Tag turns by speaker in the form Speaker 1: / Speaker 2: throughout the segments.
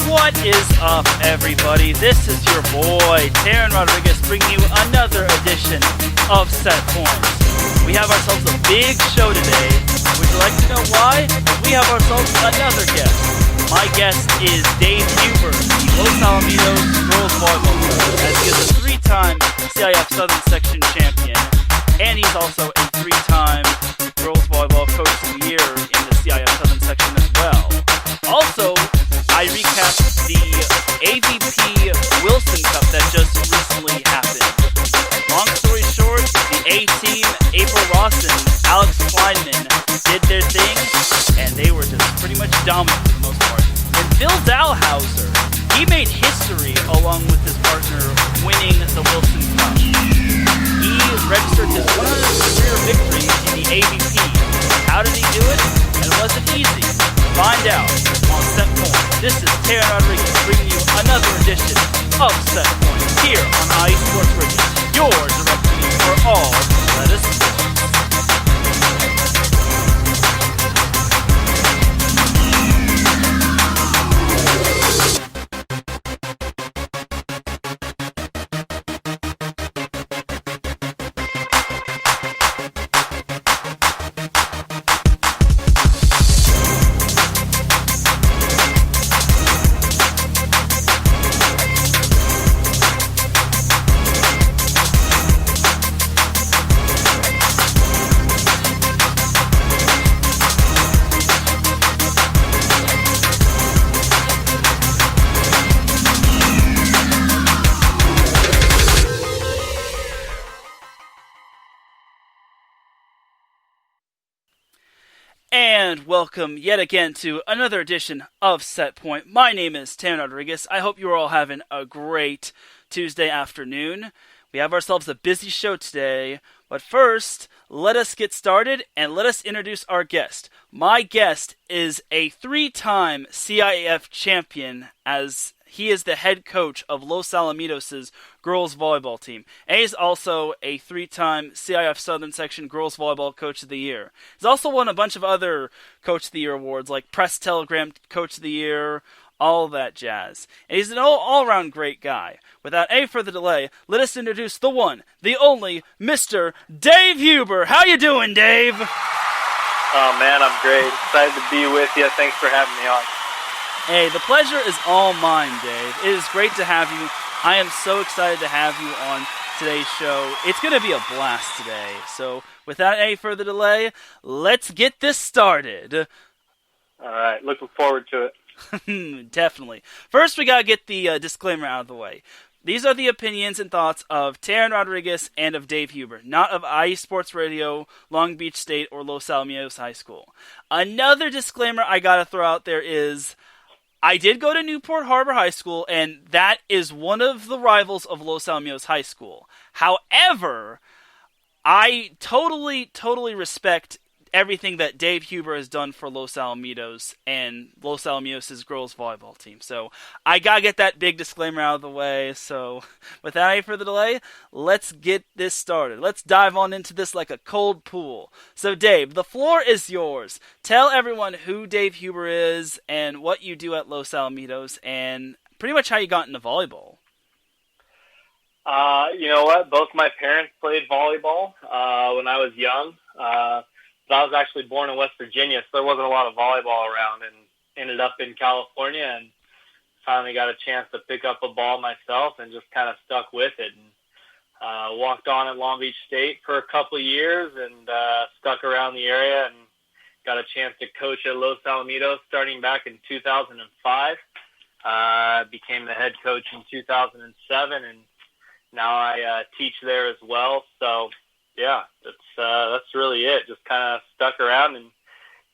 Speaker 1: What is up, everybody? This is your boy, Teran Rodriguez, bringing you another edition of Set Points. We have ourselves a big show today. Would you like to know why? We have ourselves another guest. My guest is Dave Huber, the Los Alamitos girls volleyball coach, as he is a three-time CIF Southern Section champion, and he's also a three-time girls volleyball coach of the year in the CIF Southern Section as well. Also, I recapped the AVP Wilson Cup that just recently happened. Long story short, the A-team, April Ross and Alex Kleinman did their thing, and they were just pretty much dominant for the most part. And Phil Dalhauser, he made history along with his partner winning the Wilson Cup. He registered his 100th career victory in the AVP. How did he do it? And was it easy? Find out on Set Point. This is Teran Rodriguez bringing you another edition of Set Point here on IE Sports Radio, your direct feed for all Let Us Sports. And welcome yet again to another edition of Set Point. My name is Teran Rodriguez. I hope you are all having a great Tuesday afternoon. We have ourselves a busy show today, but first, let us get started and let us introduce our guest. My guest is a three-time CIF champion, as he is the head coach of Los Alamitos' girls volleyball team. And he's also a three-time CIF Southern Section girls volleyball coach of the year. He's also won a bunch of other coach of the year awards, like Press Telegram coach of the year, all that jazz. And he's an all-around great guy. Without any further delay, let us introduce the one, the only, Mr. Dave Huber. How you doing, Dave?
Speaker 2: Oh, man, I'm great. Excited to be with you. Thanks for having me on.
Speaker 1: Hey, the pleasure is all mine, Dave. It is great to have you. I am so excited to have you on today's show. It's going to be a blast today. So, without any further delay, let's get this started.
Speaker 2: All right, looking forward to
Speaker 1: it. Definitely. First, we got to get the disclaimer out of the way. These are the opinions and thoughts of Teran Rodriguez and of Dave Huber, not of IE Sports Radio, Long Beach State, or Los Alamitos High School. Another disclaimer I got to throw out there is, I did go to Newport Harbor High School, and that is one of the rivals of Los Alamitos High School. However, I totally respect everything that Dave Huber has done for Los Alamitos and Los Alamitos' girls volleyball team. So I gotta get that big disclaimer out of the way. So without any further delay, let's get this started. Let's dive on into this like a cold pool. So Dave, the floor is yours. Tell everyone who Dave Huber is and what you do at Los Alamitos and pretty much how you got into volleyball.
Speaker 2: You know what? Both my parents played volleyball when I was young. But I was actually born in West Virginia, so there wasn't a lot of volleyball around, and ended up in California and finally got a chance to pick up a ball myself and just kind of stuck with it. And walked on at Long Beach State for a couple of years and stuck around the area and got a chance to coach at Los Alamitos starting back in 2005. Became the head coach in 2007, and now I teach there as well. So, yeah, that's really it. Just kind of stuck around and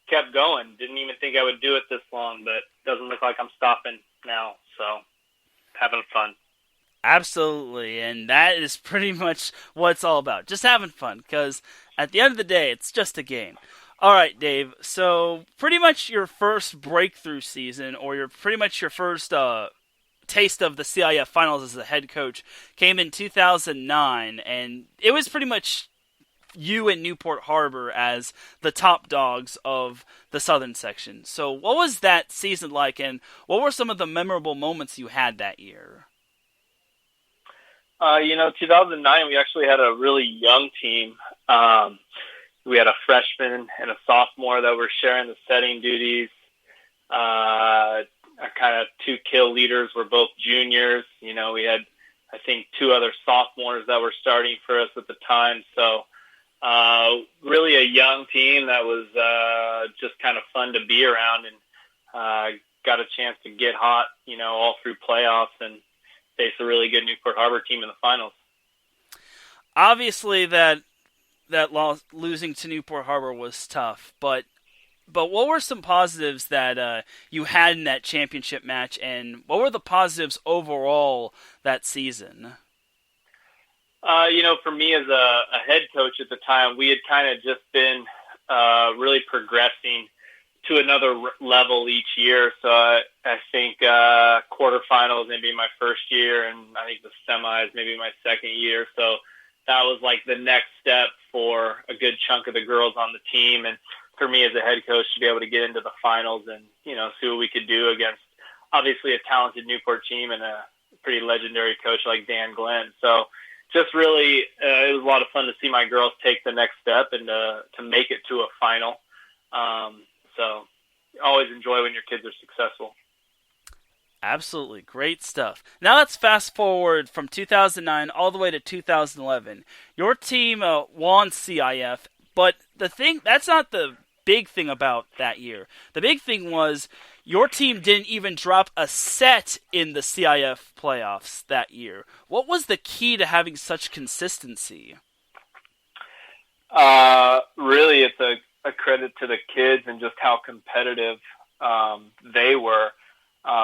Speaker 2: kept going. Didn't even think I would do it this long, but doesn't look like I'm stopping now. So, having fun.
Speaker 1: Absolutely, and that is pretty much what it's all about. Just having fun, because at the end of the day, it's just a game. All right, Dave, so pretty much your first breakthrough season, or your first taste of the CIF finals as a head coach came in 2009, and it was pretty much you and Newport Harbor as the top dogs of the Southern section. So what was that season like, and what were some of the memorable moments you had that year?
Speaker 2: 2009, we actually had a really young team. We had a freshman and a sophomore that were sharing the setting duties. Our kind of two kill leaders were both juniors. We had, I think, two other sophomores that were starting for us at the time. So really a young team that was just kind of fun to be around, and got a chance to get hot, all through playoffs and face a really good Newport Harbor team in the finals.
Speaker 1: Obviously, that loss, losing to Newport Harbor, was tough, but what were some positives that you had in that championship match, and what were the positives overall that season?
Speaker 2: For me as a head coach at the time, we had kind of just been really progressing to another level each year. So I think quarterfinals maybe my first year, and I think the semis maybe my second year. So that was like the next step for a good chunk of the girls on the team, and for me as a head coach to be able to get into the finals and see what we could do against obviously a talented Newport team and a pretty legendary coach like Dan Glenn. So just really it was a lot of fun to see my girls take the next step and to make it to a final. So always enjoy when your kids are successful.
Speaker 1: Absolutely. Great stuff. Now let's fast forward from 2009 all the way to 2011. Your team won CIF, but that's not the big thing about that year. The big thing was your team didn't even drop a set in the CIF playoffs that year. What was the key to having such consistency?
Speaker 2: Really, it's a credit to the kids and just how competitive they were.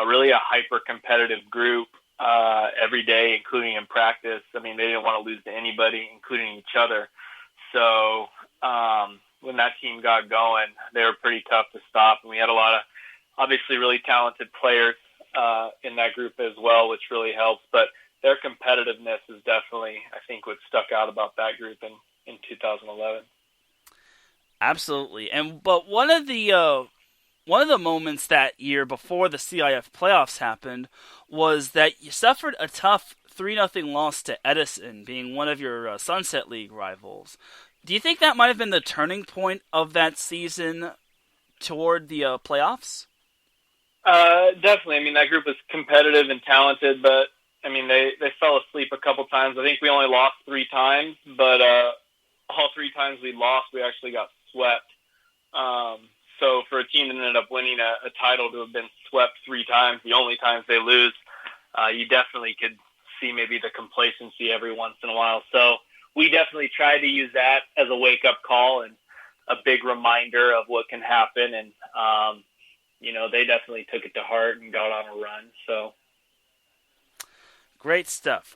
Speaker 2: Really a hyper-competitive group every day, including in practice. I mean, they didn't want to lose to anybody, including each other. So when that team got going, they were pretty tough to stop. And we had a lot of, obviously, really talented players in that group as well, which really helps. But their competitiveness is definitely, I think, what stuck out about that group in 2011.
Speaker 1: Absolutely. But one of the moments that year before the CIF playoffs happened was that you suffered a tough 3-0 loss to Edison, being one of your Sunset League rivals. Do you think that might have been the turning point of that season toward the playoffs?
Speaker 2: Definitely. I mean, that group was competitive and talented, but I mean, they fell asleep a couple times. I think we only lost 3 times, but all 3 times we lost, we actually got swept. So for a team that ended up winning a title to have been swept 3 times, the only times they lose, you definitely could see maybe the complacency every once in a while. So we definitely tried to use that as a wake-up call and a big reminder of what can happen. And, they definitely took it to heart and got on a run. So
Speaker 1: Great stuff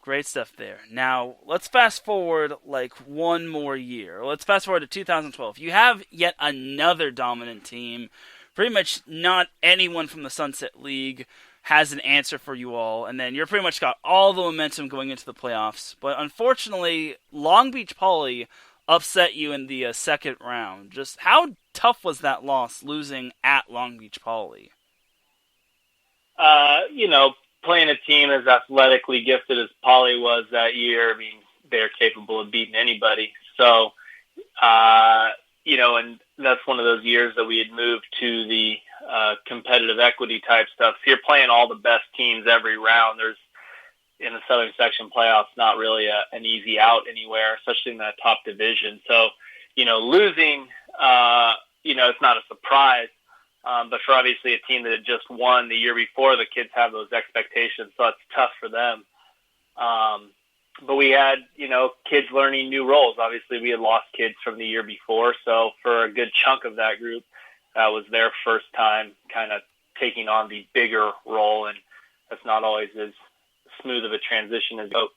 Speaker 1: there. Now, let's fast forward like one more year. Let's fast forward to 2012. You have yet another dominant team. Pretty much not anyone from the Sunset League has an answer for you all, and then you're pretty much got all the momentum going into the playoffs. But unfortunately, Long Beach Poly upset you in the second round. Just how tough was that loss, losing at Long Beach Poly?
Speaker 2: Playing a team as athletically gifted as Poly was that year, I mean, they're capable of beating anybody. So, and that's one of those years that we had moved to the competitive equity type stuff. So you're playing all the best teams every round. There's, in the Southern Section playoffs, not really an easy out anywhere, especially in that top division. So, losing, it's not a surprise. But for obviously a team that had just won the year before, the kids have those expectations, so it's tough for them. But we had, kids learning new roles. Obviously, we had lost kids from the year before, so for a good chunk of that group, that was their first time kind of taking on the bigger role, and that's not always as smooth of a transition as you hope.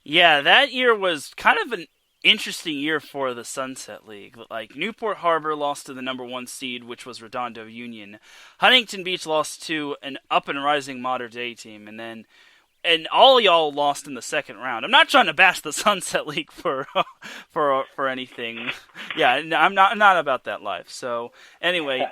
Speaker 1: Yeah, that year was kind of an interesting year for the Sunset League. Like, Newport Harbor lost to the number 1 seed, which was Redondo Union. Huntington Beach lost to an up-and-rising Mater Dei team. And then and all y'all lost in the second round. I'm not trying to bash the Sunset League for anything. Yeah, I'm not about that life. So anyway,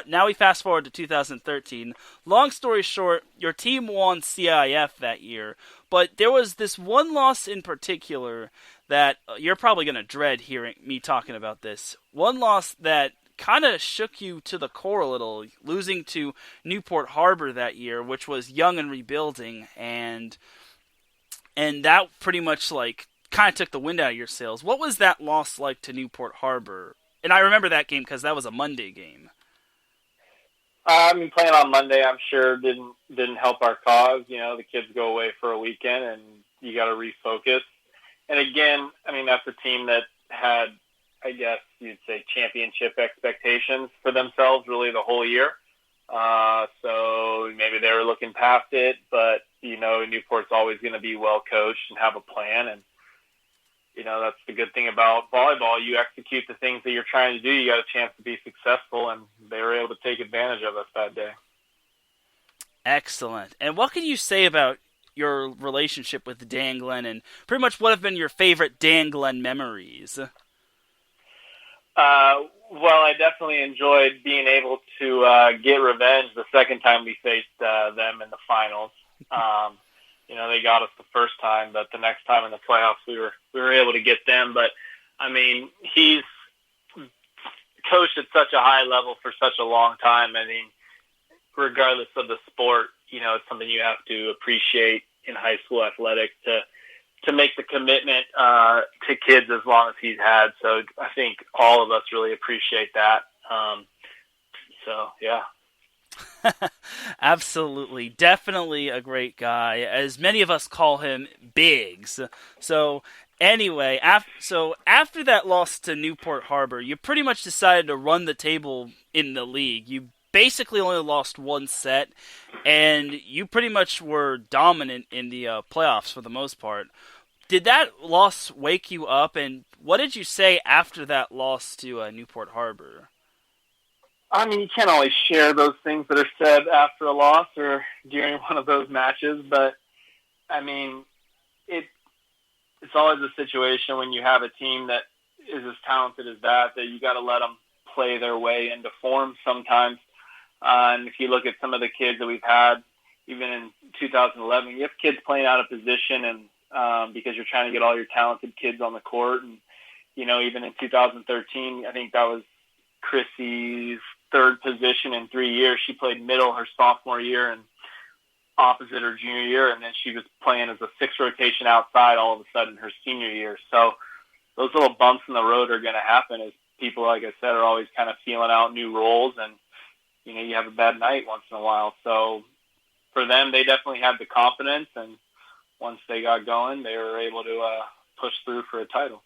Speaker 1: now we fast forward to 2013. Long story short, your team won CIF that year, but there was this one loss in particular that you're probably going to dread hearing me talking about this. One loss that kind of shook you to the core a little, losing to Newport Harbor that year, which was young and rebuilding, and that pretty much like kind of took the wind out of your sails. What was that loss like to Newport Harbor? And I remember that game because that was a Monday game.
Speaker 2: I mean, playing on Monday, I'm sure didn't help our cause. You know, the kids go away for a weekend, and you got to refocus. And again, I mean, that's a team that had, I guess you'd say, championship expectations for themselves really the whole year. So maybe they were looking past it, but, you know, Newport's always going to be well coached and have a plan. And, you know, that's the good thing about volleyball. You execute the things that you're trying to do, you got a chance to be successful, and they were able to take advantage of us that day.
Speaker 1: Excellent. And what can you say about your relationship with Dan Glenn, and pretty much what have been your favorite Dan Glenn memories?
Speaker 2: Well, I definitely enjoyed being able to get revenge the second time we faced them in the finals. You know, they got us the first time, but the next time in the playoffs, we were able to get them. But I mean, he's coached at such a high level for such a long time. I mean, regardless of the sport, you know, it's something you have to appreciate in high school athletics to make the commitment to kids as long as he's had. So I think all of us really appreciate that. So, yeah.
Speaker 1: Absolutely. Definitely a great guy. As many of us call him Biggs. So anyway, after that loss to Newport Harbor, you pretty much decided to run the table in the league. You basically only lost one set, and you pretty much were dominant in the playoffs for the most part. Did that loss wake you up, and what did you say after that loss to Newport Harbor?
Speaker 2: I mean, you can't always share those things that are said after a loss or during one of those matches, but, I mean, it's always a situation when you have a team that is as talented as that you got to let them play their way into form sometimes. And if you look at some of the kids that we've had, even in 2011, you have kids playing out of position, and because you're trying to get all your talented kids on the court. And, you know, even in 2013, I think that was Chrissy's third position in 3 years. She played middle her sophomore year and opposite her junior year, and then she was playing as a sixth rotation outside all of a sudden her senior year. So those little bumps in the road are going to happen as people, like I said, are always kind of feeling out new roles, and, you know, you have a bad night once in a while. So for them, they definitely had the confidence, and once they got going, they were able to push through for a title.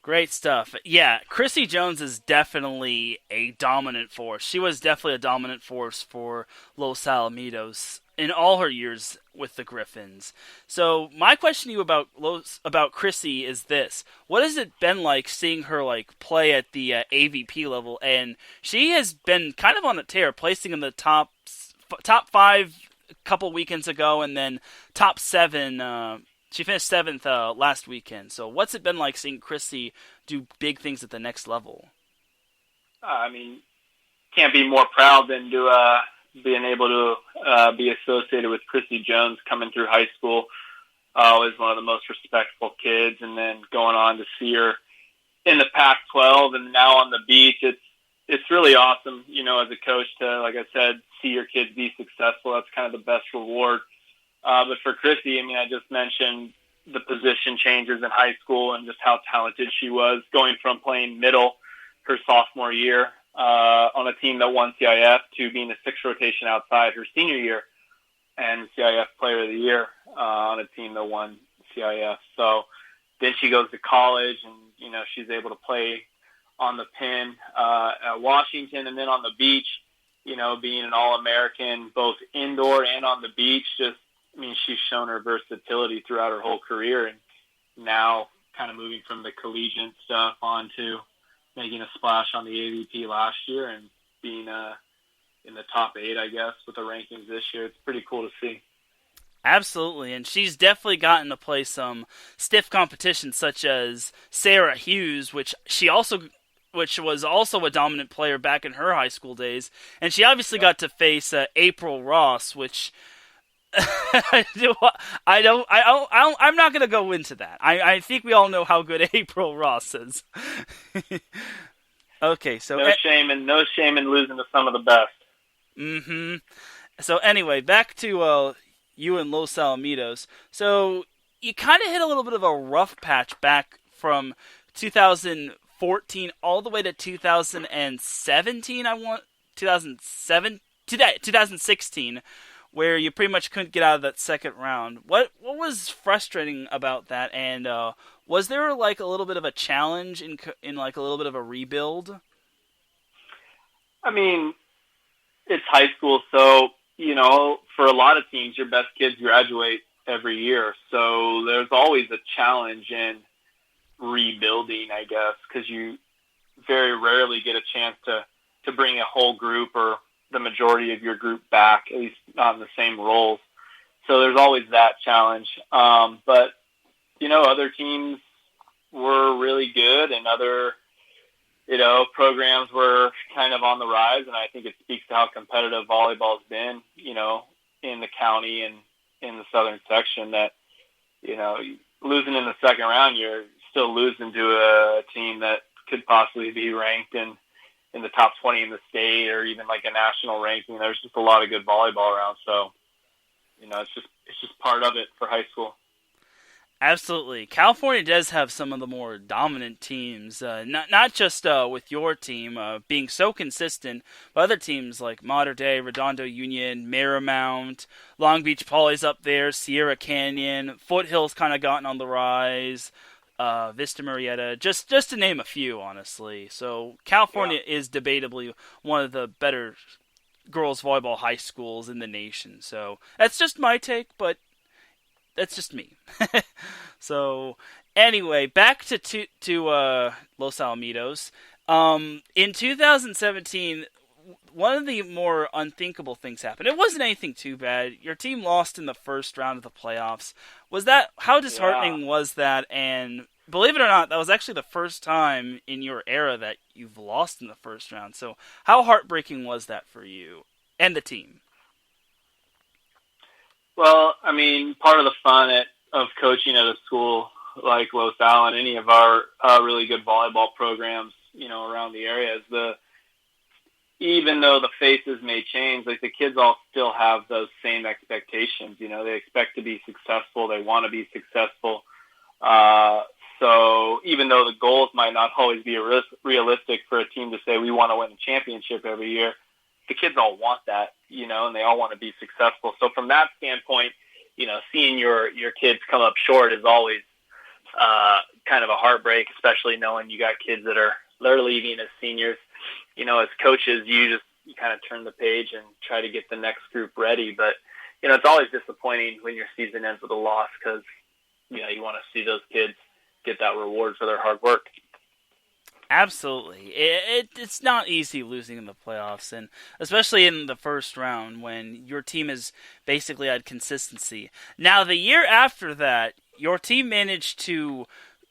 Speaker 1: Great stuff. Yeah, Chrissy Jones is definitely a dominant force. She was definitely a dominant force for Los Alamitos in all her years with the Griffins. So my question to you about Chrissy is this: what has it been like seeing her play at the AVP level? And she has been kind of on a tear, placing in the top 5 a couple weekends ago, and then top 7. She finished 7th last weekend. So what's it been like seeing Chrissy do big things at the next level?
Speaker 2: I mean, can't be more proud than to being able to be associated with Chrissy Jones coming through high school. Always one of the most respectful kids, and then going on to see her in the Pac-12 and now on the beach. It's really awesome, you know, as a coach to, like I said, see your kids be successful. That's kind of the best reward. But for Chrissy, I mean, I just mentioned the position changes in high school and just how talented she was, going from playing middle her sophomore year on a team that won CIF to being a sixth rotation outside her senior year and CIF Player of the Year on a team that won CIF. So then she goes to college, and, you know, she's able to play on the pin at Washington, and then on the beach, you know, being an All-American both indoor and on the beach. Just, I mean, she's shown her versatility throughout her whole career, and now kind of moving from the collegiate stuff on to making a splash on the AVP last year and being in the top 8, I guess, with the rankings this year. It's pretty cool to see.
Speaker 1: Absolutely, and she's definitely gotten to play some stiff competition, such as Sarah Hughes, which was also a dominant player back in her high school days, and she obviously
Speaker 2: Yep.
Speaker 1: got to face April Ross, which I'm not going to go into that. I think we all know how good April Ross is. Okay, so
Speaker 2: No shame in losing to some of the best.
Speaker 1: mm-hmm. So anyway, back to you and Los Alamitos. So you kind of hit a little bit of a rough patch back from 2014 all the way to 2017. 2016, where you pretty much couldn't get out of that second round. What was frustrating about that? And was there like a little bit of a challenge in like a little bit of a rebuild?
Speaker 2: I mean, it's high school, so for a lot of teams, your best kids graduate every year. So there's always a challenge in rebuilding, I guess, because you very rarely get a chance to bring a whole group or the majority of your group back, at least not in the same roles. So there's always that challenge. But other teams were really good, and other programs were kind of on the rise, and I think it speaks to how competitive volleyball's been, in the county and in the southern section, that, losing in the second round, you're still losing to a team that could possibly be ranked in the top 20 in the state, or even like a national ranking. There's just a lot of good volleyball around. So, it's just part of it for high school.
Speaker 1: Absolutely. California does have some of the more dominant teams, not just with your team being so consistent, but other teams like Mater Dei, Redondo Union, Marymount, Long Beach Poly's up there, Sierra Canyon, Foothills kind of gotten on the rise, Vista Marietta, just to name a few, honestly. So California is debatably one of the better girls volleyball high schools in the nation. So that's just my take, but that's just me. So anyway, back to Los Alamitos. In 2017, one of the more unthinkable things happened. It wasn't anything too bad. Your team lost in the first round of the playoffs. How disheartening was that? And believe it or not, that was actually the first time in your era that you've lost in the first round. So how heartbreaking was that for you and the team?
Speaker 2: Well, I mean, part of the fun of coaching at a school like Los Al and any of our really good volleyball programs, around the area is even though the faces may change, like the kids all still have those same expectations. They expect to be successful. They want to be successful. So even though the goals might not always be realistic for a team to say we want to win the championship every year, the kids all want that, and they all want to be successful. So from that standpoint, seeing your kids come up short is always kind of a heartbreak, especially knowing you got kids they're leaving as seniors. As coaches, you kind of turn the page and try to get the next group ready. But, it's always disappointing when your season ends with a loss, because, you want to see those kids get that reward for their hard work.
Speaker 1: Absolutely. It's not easy losing in the playoffs, and especially in the first round when your team has basically had consistency. Now, the year after that, your team managed to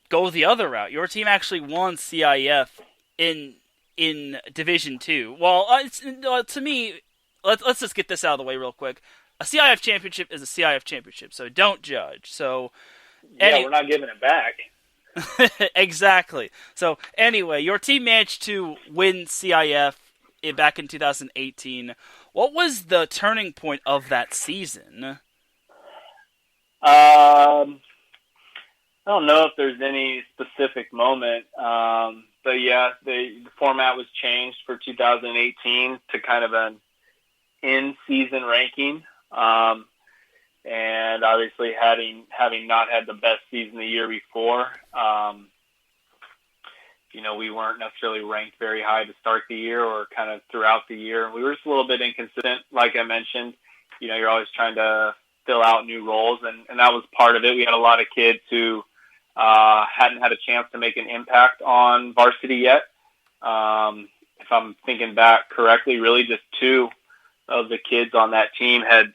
Speaker 1: go the other route. Your team actually won CIF in Division 2. Well, to me, let's just get this out of the way real quick. A CIF championship is a CIF championship, so don't judge. So,
Speaker 2: we're not giving it back.
Speaker 1: Exactly. So anyway, your team managed to win CIF back in 2018. What was the turning point of that season?
Speaker 2: I don't know if there's any specific moment, but yeah, the format was changed for 2018 to kind of an in-season ranking. And obviously having not had the best season the year before, we weren't necessarily ranked very high to start the year or kind of throughout the year. We were just a little bit inconsistent, like I mentioned. You're always trying to fill out new roles, and that was part of it. We had a lot of kids who hadn't had a chance to make an impact on varsity yet. If I'm thinking back correctly, really just two of the kids on that team had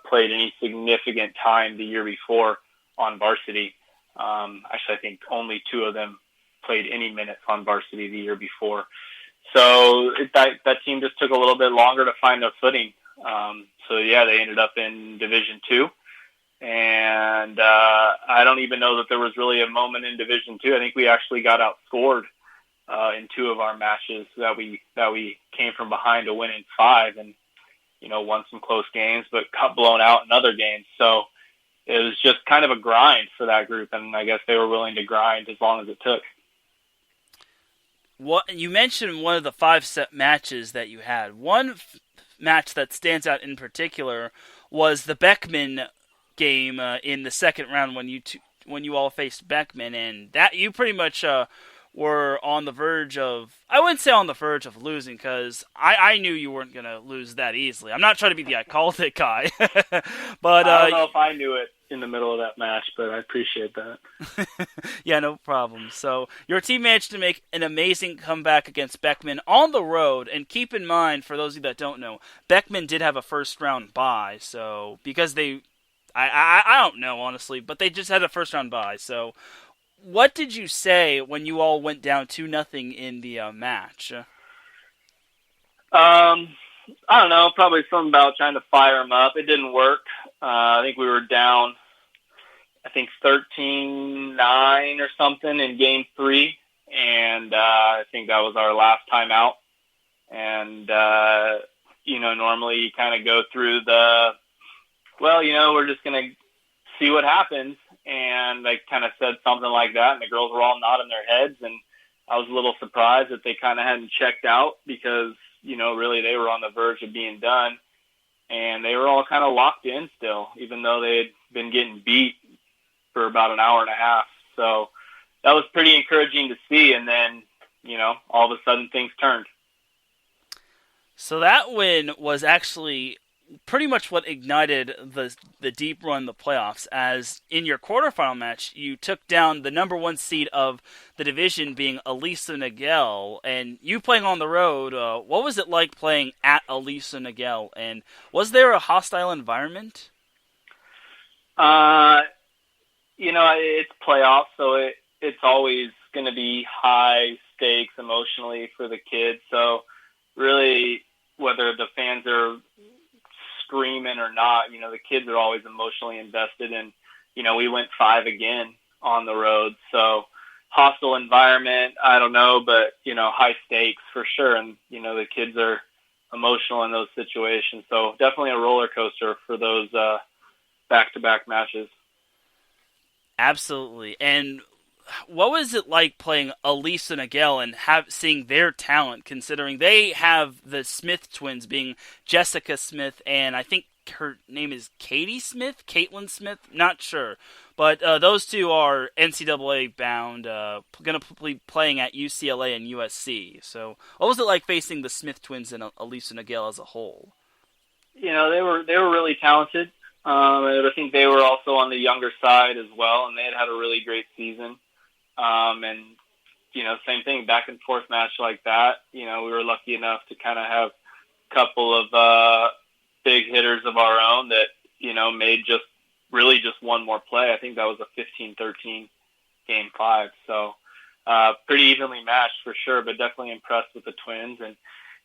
Speaker 2: played any significant time the year before on varsity. Actually, I think only 2 of them played any minutes on varsity the year before. So that team just took a little bit longer to find their footing. They ended up in Division II. And I don't even know that there was really a moment in Division II. I think we actually got outscored in 2 of our matches that we came from behind to win in 5, and won some close games, but got blown out in other games. So it was just kind of a grind for that group, and I guess they were willing to grind as long as it took.
Speaker 1: What you mentioned, one of the 5-set matches that you had. One match that stands out in particular was the Beckman game in the second round when you all faced Beckman, and that you pretty much were on the verge of, I wouldn't say on the verge of losing, because I knew you weren't going to lose that easily. I'm not trying to be the I called it guy. But
Speaker 2: I don't know if I knew it in the middle of that match, but I appreciate that.
Speaker 1: Yeah, no problem. So your team managed to make an amazing comeback against Beckman on the road, and keep in mind, for those of you that don't know, Beckman did have a first-round bye, so because I don't know, honestly, but they just had a first-round bye, so what did you say when you all went down 2-0 in the match?
Speaker 2: I don't know. Probably something about trying to fire them up. It didn't work. I think we were down, 13-9 or something in Game 3, and I think that was our last time out. And, normally you kind of go through we're just going to see what happens. And they kind of said something like that, and the girls were all nodding their heads, and I was a little surprised that they kind of hadn't checked out because, really they were on the verge of being done, and they were all kind of locked in still, even though they had been getting beat for about an hour and a half. So that was pretty encouraging to see, and then, all of a sudden things turned.
Speaker 1: So that win was actually pretty much what ignited the deep run, the playoffs, as in your quarterfinal match, you took down the number 1 seed of the division, being Elisa Nagel, and you playing on the road. What was it like playing at Elisa Nagel, and was there a hostile environment?
Speaker 2: It's playoffs, so it's always going to be high stakes emotionally for the kids. So really, whether the fans are screaming or not, the kids are always emotionally invested, and we went 5 again on the road. So hostile environment, I don't know, but high stakes for sure, and the kids are emotional in those situations. So definitely a roller coaster for those back-to-back matches.
Speaker 1: Absolutely. And what was it like playing Elisa Nagel and seeing their talent, considering they have the Smith twins, being Jessica Smith and I think her name is Caitlin Smith, not sure. But those 2 are NCAA bound, going to be playing at UCLA and USC. So what was it like facing the Smith twins and Elisa Nagel as a whole?
Speaker 2: They were really talented. I think they were also on the younger side as well, and they had a really great season. Same thing, back and forth match like that. We were lucky enough to kind of have a couple of big hitters of our own that, made just one more play. I think that was a 15-13 Game 5. So pretty evenly matched for sure, but definitely impressed with the twins and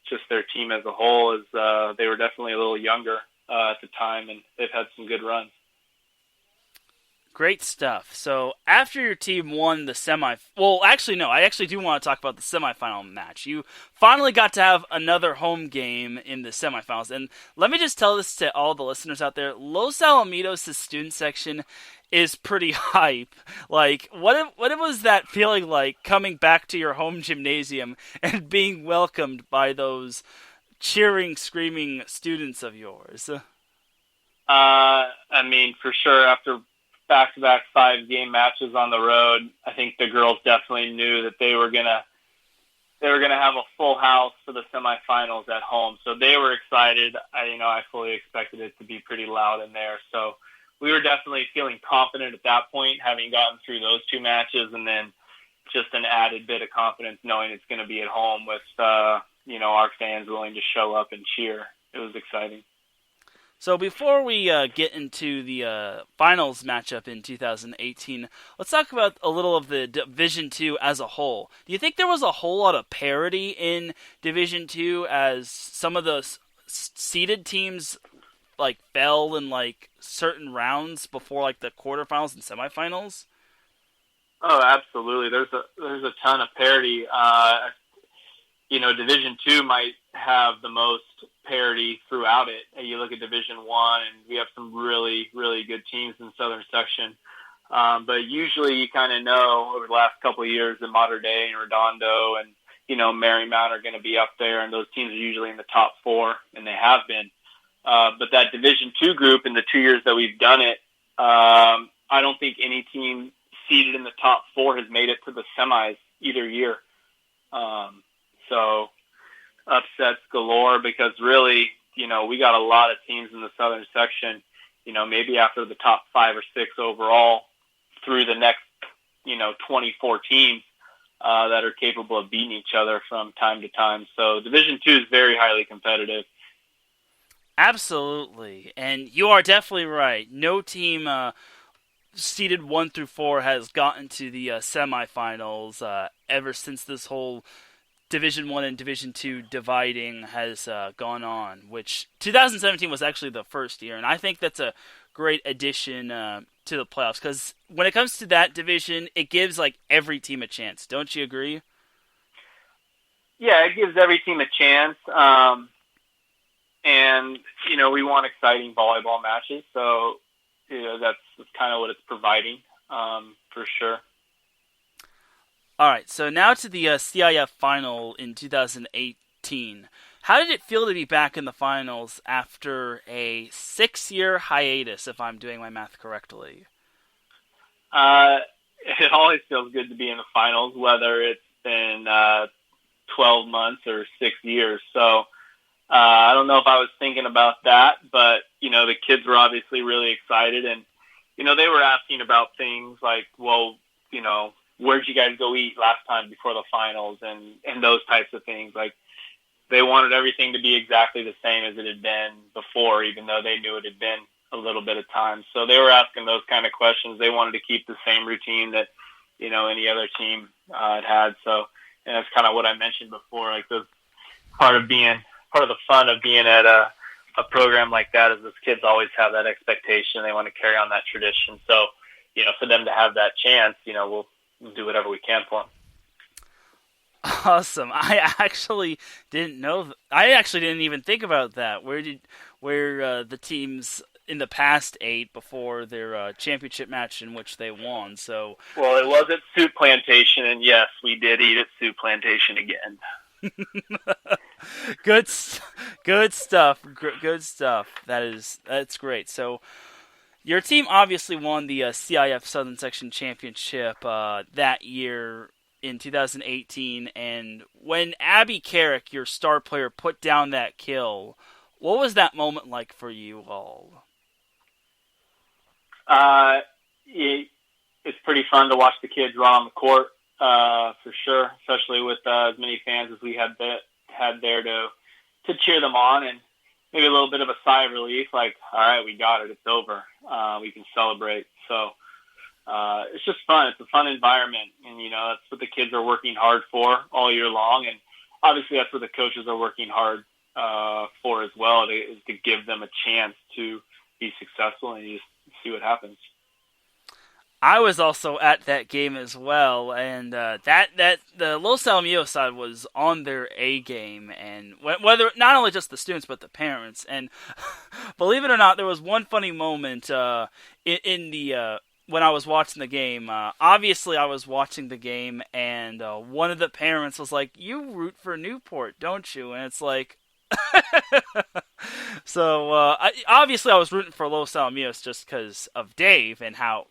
Speaker 2: just their team as a whole. They were definitely a little younger at the time, and they've had some good runs.
Speaker 1: Great stuff. So after your team won the I actually do want to talk about the semifinal match. You finally got to have another home game in the semifinals. And let me just tell this to all the listeners out there. Los Alamitos' student section is pretty hype. Like, what was that feeling like coming back to your home gymnasium and being welcomed by those cheering, screaming students of yours?
Speaker 2: For sure, after back-to-back 5-game matches on the road, I think the girls definitely knew that they were gonna have a full house for the semifinals at home. So they were excited. I fully expected it to be pretty loud in there. So we were definitely feeling confident at that point, having gotten through those 2 matches, and then just an added bit of confidence knowing it's going to be at home with our fans willing to show up and cheer. it was exciting.
Speaker 1: So before we get into the finals matchup in 2018, let's talk about a little of the Division II as a whole. Do you think there was a whole lot of parity in Division II as some of the seeded teams like fell in like certain rounds before like the quarterfinals and semifinals?
Speaker 2: Oh, absolutely. There's a ton of parity. Division II might have the most parity throughout it. And you look at Division I, and we have some really, really good teams in the Southern Section. But usually you kind of know over the last couple of years that Mater Dei and Redondo and, Marymount are going to be up there, and those teams are usually in the top four, and they have been. But that Division II group in the 2 years that we've done it, I don't think any team seeded in the top four has made it to the semis either year. So upsets galore because really, we got a lot of teams in the Southern Section, maybe after the top 5 or 6 overall through the next, 24 teams that are capable of beating each other from time to time. So Division II is very highly competitive.
Speaker 1: Absolutely. And you are definitely right. No team seeded 1 through 4 has gotten to the semifinals ever since this whole Division I and Division II dividing has gone on, which 2017 was actually the first year, and I think that's a great addition to the playoffs, because when it comes to that division, it gives like every team a chance. Don't you agree?
Speaker 2: Yeah, it gives every team a chance, and we want exciting volleyball matches, so that's kind of what it's providing, for sure.
Speaker 1: All right, so now to the CIF final in 2018. How did it feel to be back in the finals after a 6-year hiatus, if I'm doing my math correctly?
Speaker 2: It always feels good to be in the finals, whether it's been 12 months or 6 years. So I don't know if I was thinking about that, but, the kids were obviously really excited. And, they were asking about things like, well, where'd you guys go eat last time before the finals and those types of things. Like, they wanted everything to be exactly the same as it had been before, even though they knew it had been a little bit of time. So they were asking those kind of questions. They wanted to keep the same routine that, any other team had. So, and that's kind of what I mentioned before, like part of the fun of being at a program like that is those kids always have that expectation. They want to carry on that tradition. So, for them to have that chance, we'll do whatever we can for them.
Speaker 1: Awesome. I actually didn't know. I actually didn't even think about that. Where the teams in the past ate before their championship match in which they won. So,
Speaker 2: well, it was at Soup Plantation, and yes, we did eat at Soup Plantation again.
Speaker 1: Good stuff. Good stuff. That's great. So, your team obviously won the CIF Southern Section Championship that year in 2018, and when Abby Carrick, your star player, put down that kill, what was that moment like for you all?
Speaker 2: It's pretty fun to watch the kids run on the court, for sure, especially with as many fans as we had there to cheer them on, and maybe a little bit of a sigh of relief, like, all right, we got it, it's over, we can celebrate. So it's just fun. It's a fun environment, and that's what the kids are working hard for all year long, and obviously that's what the coaches are working hard for as well, is to give them a chance to be successful, and you just see what happens.
Speaker 1: I was also at that game as well, and that the Los Alamitos side was on their A game, and whether not only just the students but the parents. And believe it or not, there was one funny moment in the when I was watching the game. Obviously, I was watching the game, and one of the parents was like, "You root for Newport, don't you?" And it's like. So obviously I was rooting for Los Alamitos just because of Dave and how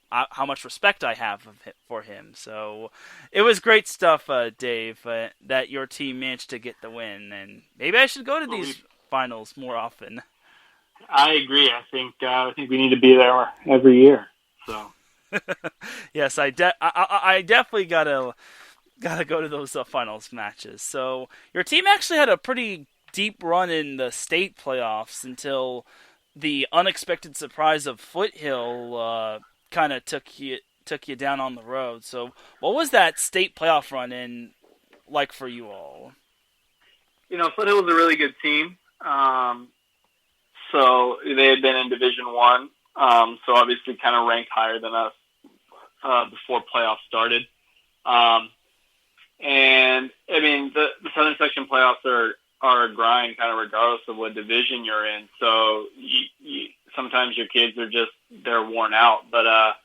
Speaker 1: much respect I have for him. So it was great stuff, Dave, that your team managed to get the win, and maybe I should go to these finals more often.
Speaker 2: I agree. I think we need to be there every year. So
Speaker 1: yes, I definitely gotta go to those finals matches. So your team actually had a pretty deep run in the state playoffs until the unexpected surprise of Foothill kind of took you down on the road. So, what was that state playoff run in like for you all?
Speaker 2: Foothill was a really good team. So they had been in Division One, so obviously kind of ranked higher than us before playoffs started. And I mean, the Southern Section playoffs are a grind, kind of regardless of what division you're in. So sometimes your kids they're worn out. But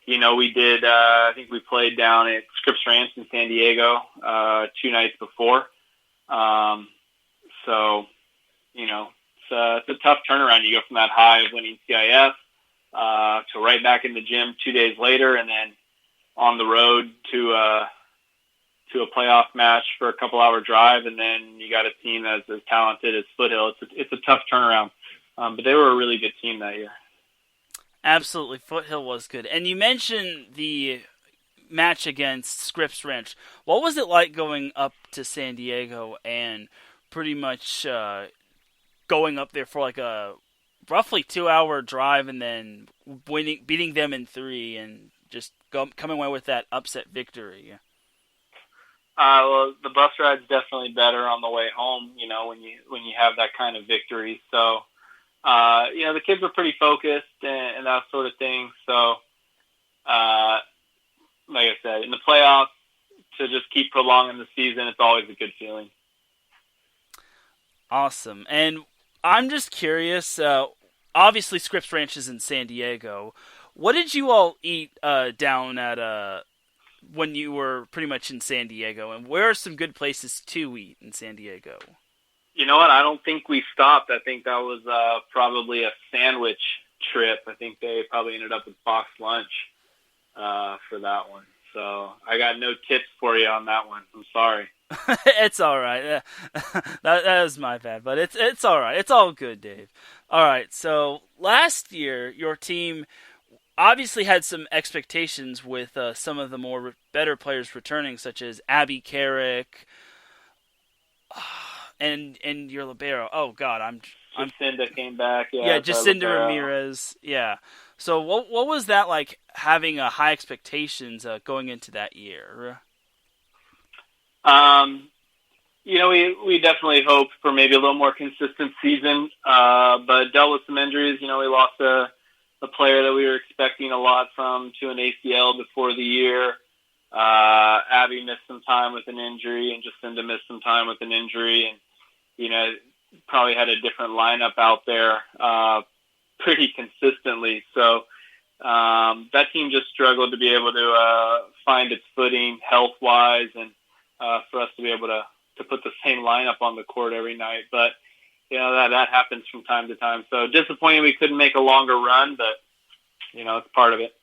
Speaker 2: we did. I think we played down at Scripps Ranch in San Diego 2 nights before. So it's a tough turnaround. You go from that high of winning CIF to right back in the gym 2 days later, and then on the road to a playoff match for a couple-hour drive, and then you got a team that's as talented as Foothill. It's a tough turnaround, but they were a really good team that year.
Speaker 1: Absolutely, Foothill was good. And you mentioned the match against Scripps Ranch. What was it like going up to San Diego and pretty much going up there for like a roughly 2-hour drive and then beating them in 3 and just coming away with that upset victory?
Speaker 2: Well, the bus ride's definitely better on the way home, when you have that kind of victory. So, the kids were pretty focused and that sort of thing. So, like I said, in the playoffs, to just keep prolonging the season, it's always a good feeling.
Speaker 1: Awesome. And I'm just curious, obviously Scripps Ranch is in San Diego. What did you all eat down at when you were pretty much in San Diego, and where are some good places to eat in San Diego?
Speaker 2: You know what? I don't think we stopped. I think that was probably a sandwich trip. I think they probably ended up with boxed lunch for that one. So I got no tips for you on that one. I'm sorry.
Speaker 1: It's all right. That was my bad, but it's all right. It's all good, Dave. All right. So last year, your team obviously had some expectations with some of the better players returning, such as Abby Carrick and your libero. Oh God,
Speaker 2: Jacinda came back.
Speaker 1: Yeah, Jacinda Ramirez. Yeah. So what was that like, having high expectations going into that year?
Speaker 2: We definitely hoped for maybe a little more consistent season, but dealt with some injuries. We lost a player that we were expecting a lot from to an ACL before the year. Abby missed some time with an injury, and Jacinda missed some time with an injury, and probably had a different lineup out there pretty consistently. So that team just struggled to be able to find its footing health-wise, and for us to be able to put the same lineup on the court every night. But that happens from time to time. So disappointing we couldn't make a longer run, but it's part of it.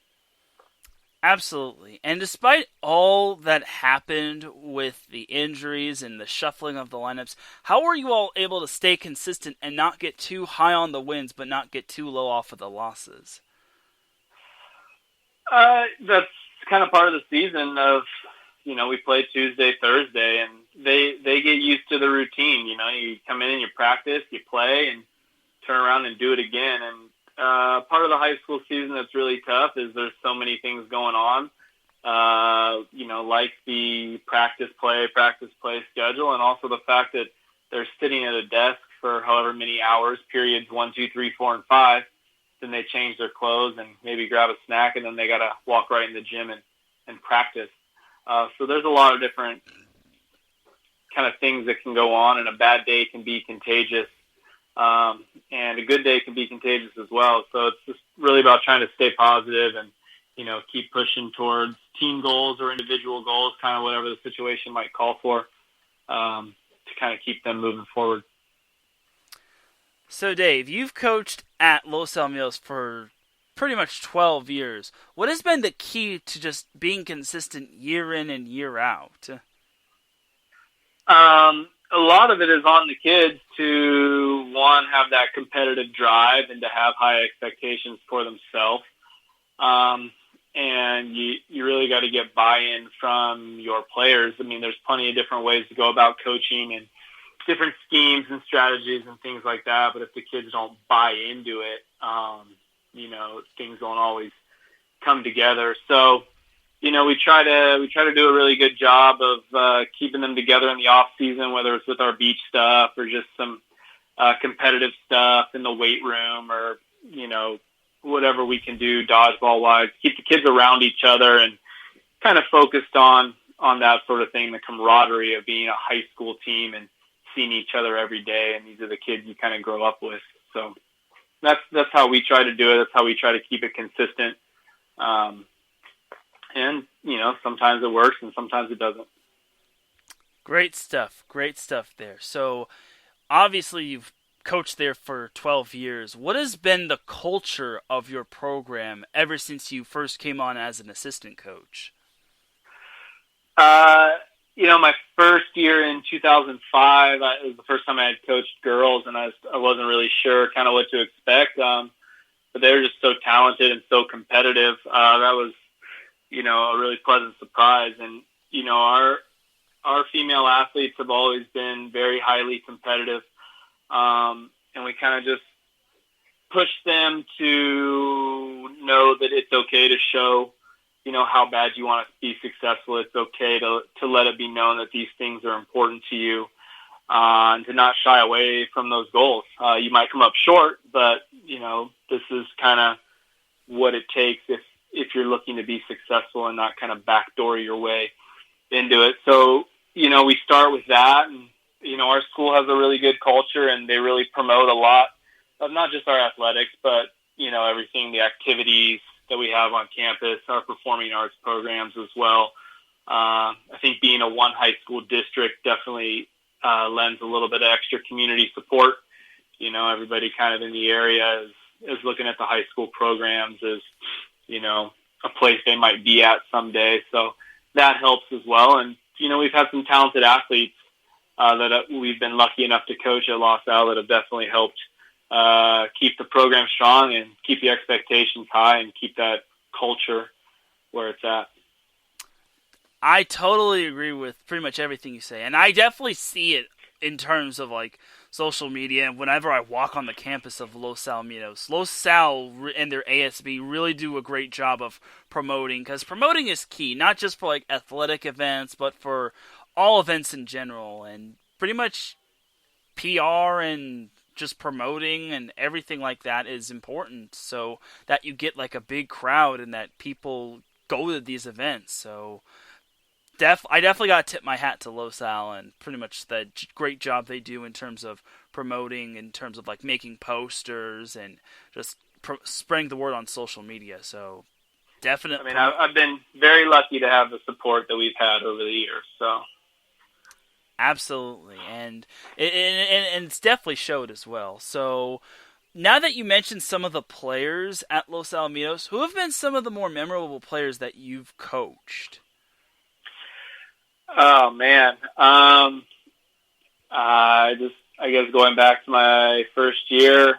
Speaker 1: Absolutely. And despite all that happened with the injuries and the shuffling of the lineups, how were you all able to stay consistent and not get too high on the wins, but not get too low off of the losses?
Speaker 2: That's kind of part of the season of, we play Tuesday, Thursday, and they get used to the routine. You come in and you practice, you play, and turn around and do it again. And part of the high school season that's really tough is there's so many things going on, like the practice play schedule, and also the fact that they're sitting at a desk for however many hours, periods 1, 2, 3, 4, and 5. Then they change their clothes and maybe grab a snack, and then they got to walk right in the gym and practice. So there's a lot of different kind of things that can go on, and a bad day can be contagious. And a good day can be contagious as well. So it's just really about trying to stay positive and, keep pushing towards team goals or individual goals, kind of whatever the situation might call for, to kind of keep them moving forward.
Speaker 1: So Dave, you've coached at Los Alamitos for pretty much 12 years. What has been the key to just being consistent year in and year out?
Speaker 2: A lot of it is on the kids to, one, have that competitive drive and to have high expectations for themselves. And you really got to get buy-in from your players. I mean, there's plenty of different ways to go about coaching, and, different schemes and strategies and things like that. But if the kids don't buy into it, things don't always come together. So, we try to do a really good job of keeping them together in the off season, whether it's with our beach stuff or just some competitive stuff in the weight room, or whatever we can do dodgeball wise. Keep the kids around each other and kind of focused on that sort of thing, the camaraderie of being a high school team and seeing each other every day. And these are the kids you kind of grow up with. So that's how we try to do it. That's how we try to keep it consistent. And sometimes it works and sometimes it doesn't.
Speaker 1: Great stuff there. So obviously you've coached there for 12 years. What has been the culture of your program ever since you first came on as an assistant coach?
Speaker 2: My first year in 2005, it was the first time I had coached girls, and I wasn't really sure kind of what to expect. But they were just so talented and so competitive. That was, a really pleasant surprise. And, our female athletes have always been very highly competitive. And we kind of just push them to know that it's okay to show, how bad you want to be successful. It's okay to let it be known that these things are important to you, and to not shy away from those goals. You might come up short, but, this is kind of what it takes if you're looking to be successful and not kind of backdoor your way into it. So, we start with that, and, our school has a really good culture, and they really promote a lot of not just our athletics, but, everything, the activities that we have on campus, our performing arts programs as well. I think being a one high school district definitely lends a little bit of extra community support. Everybody kind of in the area is looking at the high school programs as, a place they might be at someday. So that helps as well. And, we've had some talented athletes that we've been lucky enough to coach at Los Al that have definitely helped keep the program strong and keep the expectations high and keep that culture where it's at.
Speaker 1: I totally agree with pretty much everything you say, and I definitely see it in terms of like social media. And whenever I walk on the campus of Los Alamitos, Los Al and their ASB really do a great job of promoting, because promoting is key, not just for like athletic events, but for all events in general, and pretty much PR and just promoting and everything like that is important, so that you get like a big crowd and that people go to these events. So I definitely got to tip my hat to Los Al and pretty much the great job they do in terms of promoting, in terms of like making posters and just spreading the word on social media. So definitely.
Speaker 2: I've been very lucky to have the support that we've had over the years. So.
Speaker 1: Absolutely, and it's definitely showed as well. So now that you mentioned some of the players at Los Alamitos, who have been some of the more memorable players that you've coached?
Speaker 2: Oh man, I guess going back to my first year,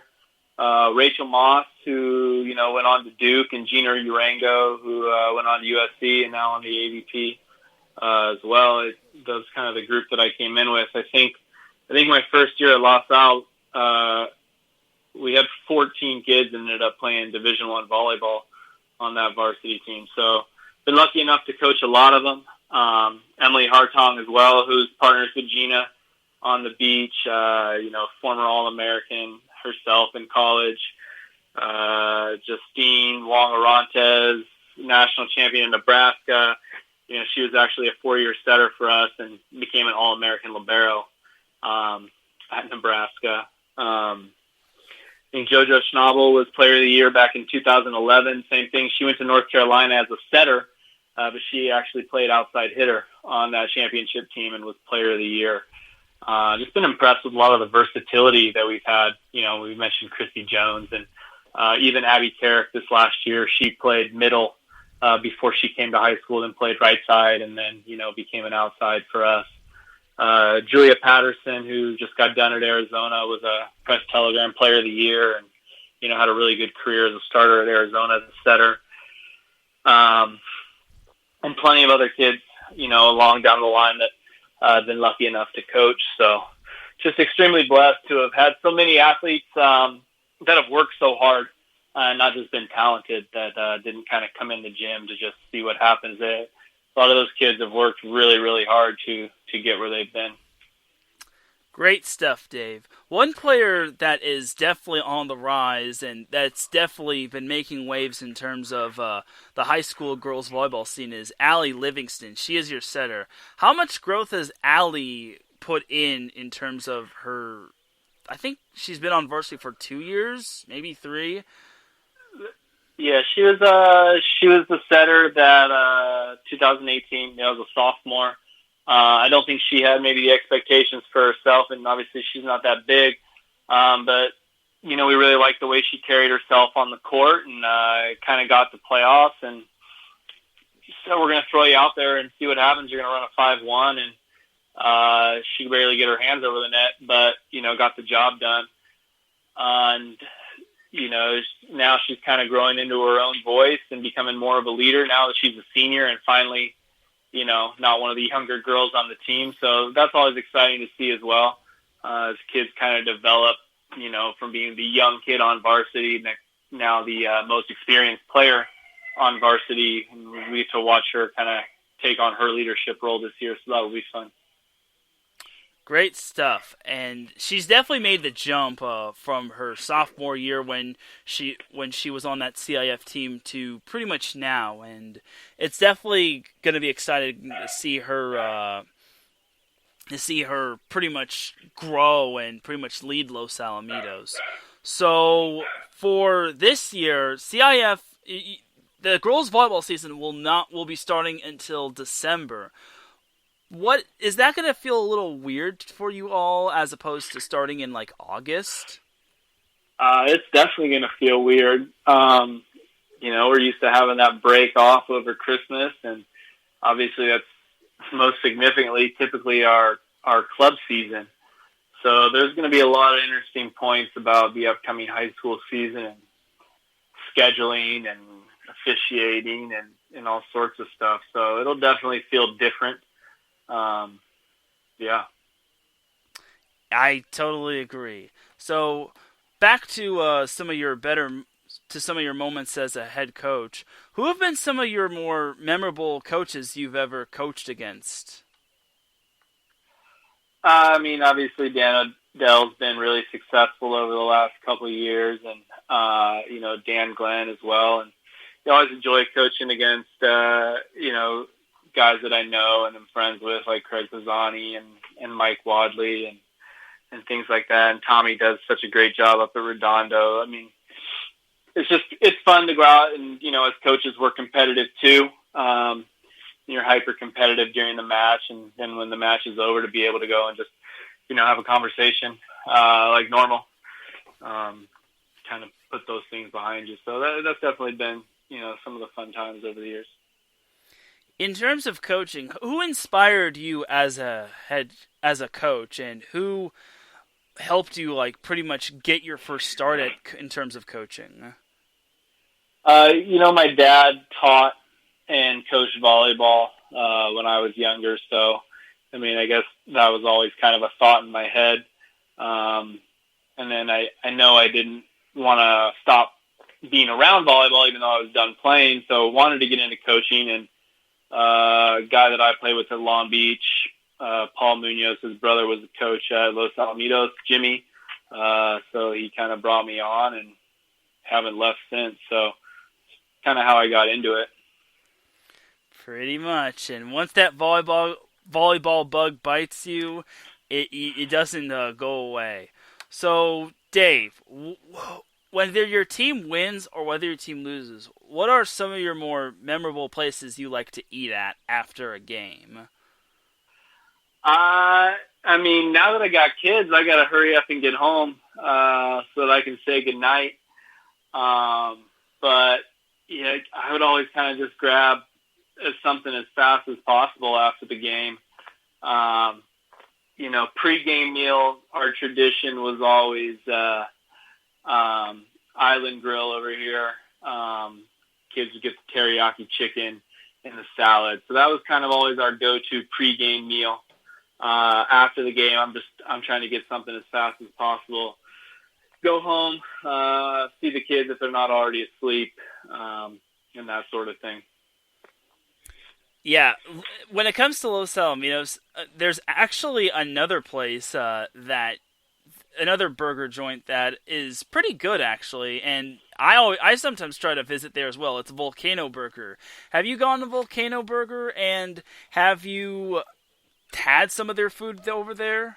Speaker 2: Rachel Moss, who went on to Duke, and Gina Urango, who went on to USC and now on the AVP as well. Those kind of the group that I came in with. I think my first year at Los Al, we had 14 kids and ended up playing Division I volleyball on that varsity team. So been lucky enough to coach a lot of them. Emily Hartong as well, who's partners with Gina on the beach, former All-American herself in college. Justine Wong-Orantes, national champion in Nebraska. She was actually a 4-year setter for us and became an All-American libero at Nebraska. I think JoJo Schnabel was Player of the Year back in 2011. Same thing. She went to North Carolina as a setter, but she actually played outside hitter on that championship team and was Player of the Year. Just been impressed with a lot of the versatility that we've had. We mentioned Chrissy Jones and even Abby Carrick this last year. She played middle before she came to high school, and played right side, and then, became an outside for us. Julia Patterson, who just got done at Arizona, was a Press Telegram Player of the Year and, had a really good career as a starter at Arizona as a setter. And plenty of other kids, along down the line that I've been lucky enough to coach. So, just extremely blessed to have had so many athletes that have worked so hard, not just been talented, that didn't kind of come in the gym to just see what happens. A lot of those kids have worked really, really hard to get where they've been.
Speaker 1: Great stuff, Dave. One player that is definitely on the rise and that's definitely been making waves in terms of the high school girls volleyball scene is Allie Livingston. She is your setter. How much growth has Allie put in terms of her? I think she's been on varsity for 2 years, maybe 3.
Speaker 2: Yeah, she was the setter that 2018. I was a sophomore. I don't think she had maybe the expectations for herself, and obviously she's not that big. But, we really liked the way she carried herself on the court and kind of got to playoffs. And so we're going to throw you out there and see what happens. You're going to run a 5-1, and she could barely get her hands over the net, but, got the job done. And, now she's kind of growing into her own voice and becoming more of a leader now that she's a senior and finally – not one of the younger girls on the team. So that's always exciting to see as well, as kids kind of develop, from being the young kid on varsity, now the most experienced player on varsity. And we get to watch her kind of take on her leadership role this year, so that will be fun.
Speaker 1: Great stuff, and she's definitely made the jump from her sophomore year when she was on that CIF team to pretty much now, and it's definitely going to be exciting to see her pretty much grow and pretty much lead Los Alamitos. So for this year, CIF, the girls volleyball season will be starting until December. What is that going to feel a little weird for you all as opposed to starting in like August?
Speaker 2: It's definitely going to feel weird. We're used to having that break off over Christmas, and obviously that's most significantly typically our club season. So there's going to be a lot of interesting points about the upcoming high school season and scheduling and officiating and all sorts of stuff. So it'll definitely feel different. Yeah.
Speaker 1: I totally agree. So back to some of your moments as a head coach. Who have been some of your more memorable coaches you've ever coached against?
Speaker 2: Obviously Dan Odell's been really successful over the last couple of years, and Dan Glenn as well. And I always enjoy coaching against guys that I know and I'm friends with, like Craig Pisani and Mike Wadley and things like that. And Tommy does such a great job up at Redondo. It's fun to go out and, as coaches, we're competitive too. You're hyper competitive during the match, and then when the match is over, to be able to go and just, have a conversation like normal, kind of put those things behind you. So that's definitely been, some of the fun times over the years.
Speaker 1: In terms of coaching, who inspired you as a coach, and who helped you pretty much get your first start in terms of coaching?
Speaker 2: My dad taught and coached volleyball when I was younger, so I guess that was always kind of a thought in my head. And then I know I didn't want to stop being around volleyball even though I was done playing, so wanted to get into coaching. And a guy that I played with at Long Beach, Paul Munoz, his brother was a coach at Los Alamitos, Jimmy. So he kind of brought me on and haven't left since. So kind of how I got into it.
Speaker 1: Pretty much. And once that volleyball bug bites you, it doesn't go away. So Dave, whether your team wins or whether your team loses, what are some of your more memorable places you like to eat at after a game?
Speaker 2: Now that I got kids, I got to hurry up and get home so that I can say goodnight. But I would always kind of just grab something as fast as possible after the game. Pre-game meal, our tradition was always Island Grill over here. Kids would get the teriyaki chicken and the salad. So that was kind of always our go-to pre-game meal. After the game, I'm trying to get something as fast as possible. Go home, see the kids if they're not already asleep, and that sort of thing.
Speaker 1: Yeah, when it comes to Los Alamitos, there's actually another place another burger joint that is pretty good actually, and I sometimes try to visit there as well. It's Volcano Burger. Have you gone to Volcano Burger, and have you had some of their food over there?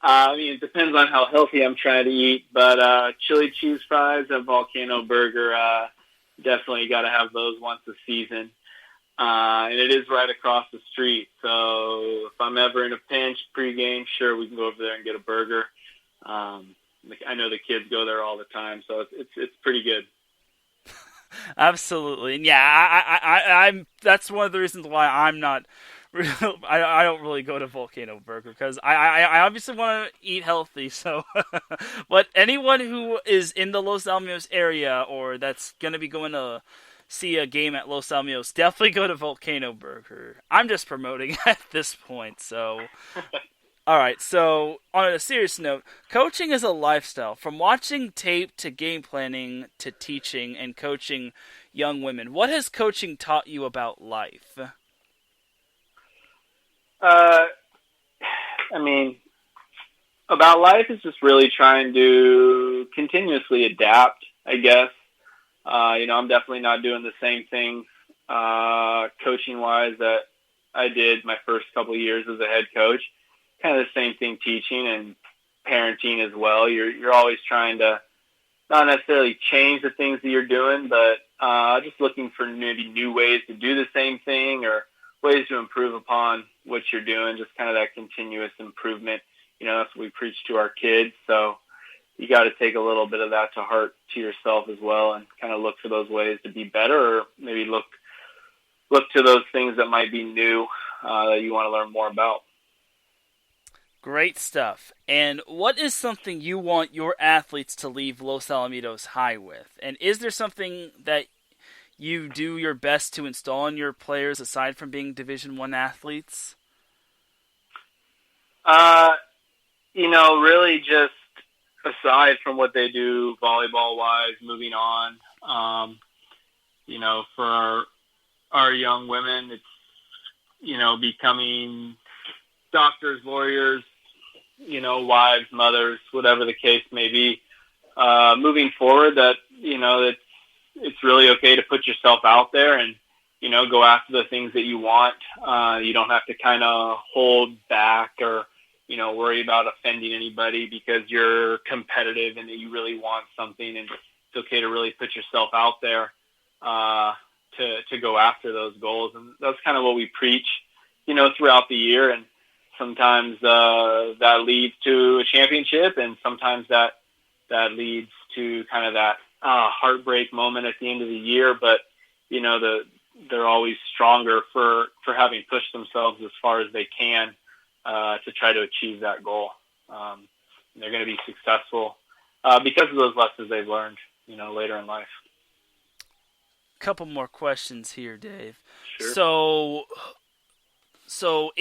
Speaker 2: It depends on how healthy I'm trying to eat, but chili cheese fries at Volcano Burger, definitely got to have those once a season. And it is right across the street, so if I'm ever in a pinch pregame, sure, we can go over there and get a burger. I know the kids go there all the time, so it's pretty good.
Speaker 1: Absolutely, and I'm. That's one of the reasons why I'm not. I don't really go to Volcano Burger because I obviously want to eat healthy. So, but anyone who is in the Los Alamitos area or that's gonna be going to see a game at Los Alamitos, definitely go to Volcano Burger. I'm just promoting at this point. So, all right. So, on a serious note, coaching is a lifestyle. From watching tape to game planning to teaching and coaching young women, what has coaching taught you about life?
Speaker 2: About life is just really trying to continuously adapt, I guess. I'm definitely not doing the same thing coaching-wise that I did my first couple of years as a head coach. Kind of the same thing teaching and parenting as well. You're always trying to not necessarily change the things that you're doing, but just looking for maybe new ways to do the same thing or ways to improve upon what you're doing, just kind of that continuous improvement. That's what we preach to our kids. So you got to take a little bit of that to heart to yourself as well and kind of look for those ways to be better or maybe look to those things that might be new that you want to learn more about.
Speaker 1: Great stuff. And what is something you want your athletes to leave Los Alamitos high with? And is there something that you do your best to install in your players aside from being Division I athletes?
Speaker 2: Really just aside from what they do volleyball-wise, moving on, for our young women, it's, becoming doctors, lawyers, wives, mothers, whatever the case may be. Moving forward, that it's really okay to put yourself out there and go after the things that you want. You don't have to kind of hold back or worry about offending anybody because you're competitive and that you really want something. And it's okay to really put yourself out there to go after those goals. And that's kind of what we preach, throughout the year. And sometimes that leads to a championship, and sometimes that leads to kind of that heartbreak moment at the end of the year. But they're always stronger for having pushed themselves as far as they can to try to achieve that goal. They're going to be successful because of those lessons they've learned, later in life.
Speaker 1: Couple more questions here, Dave.
Speaker 2: Sure.
Speaker 1: So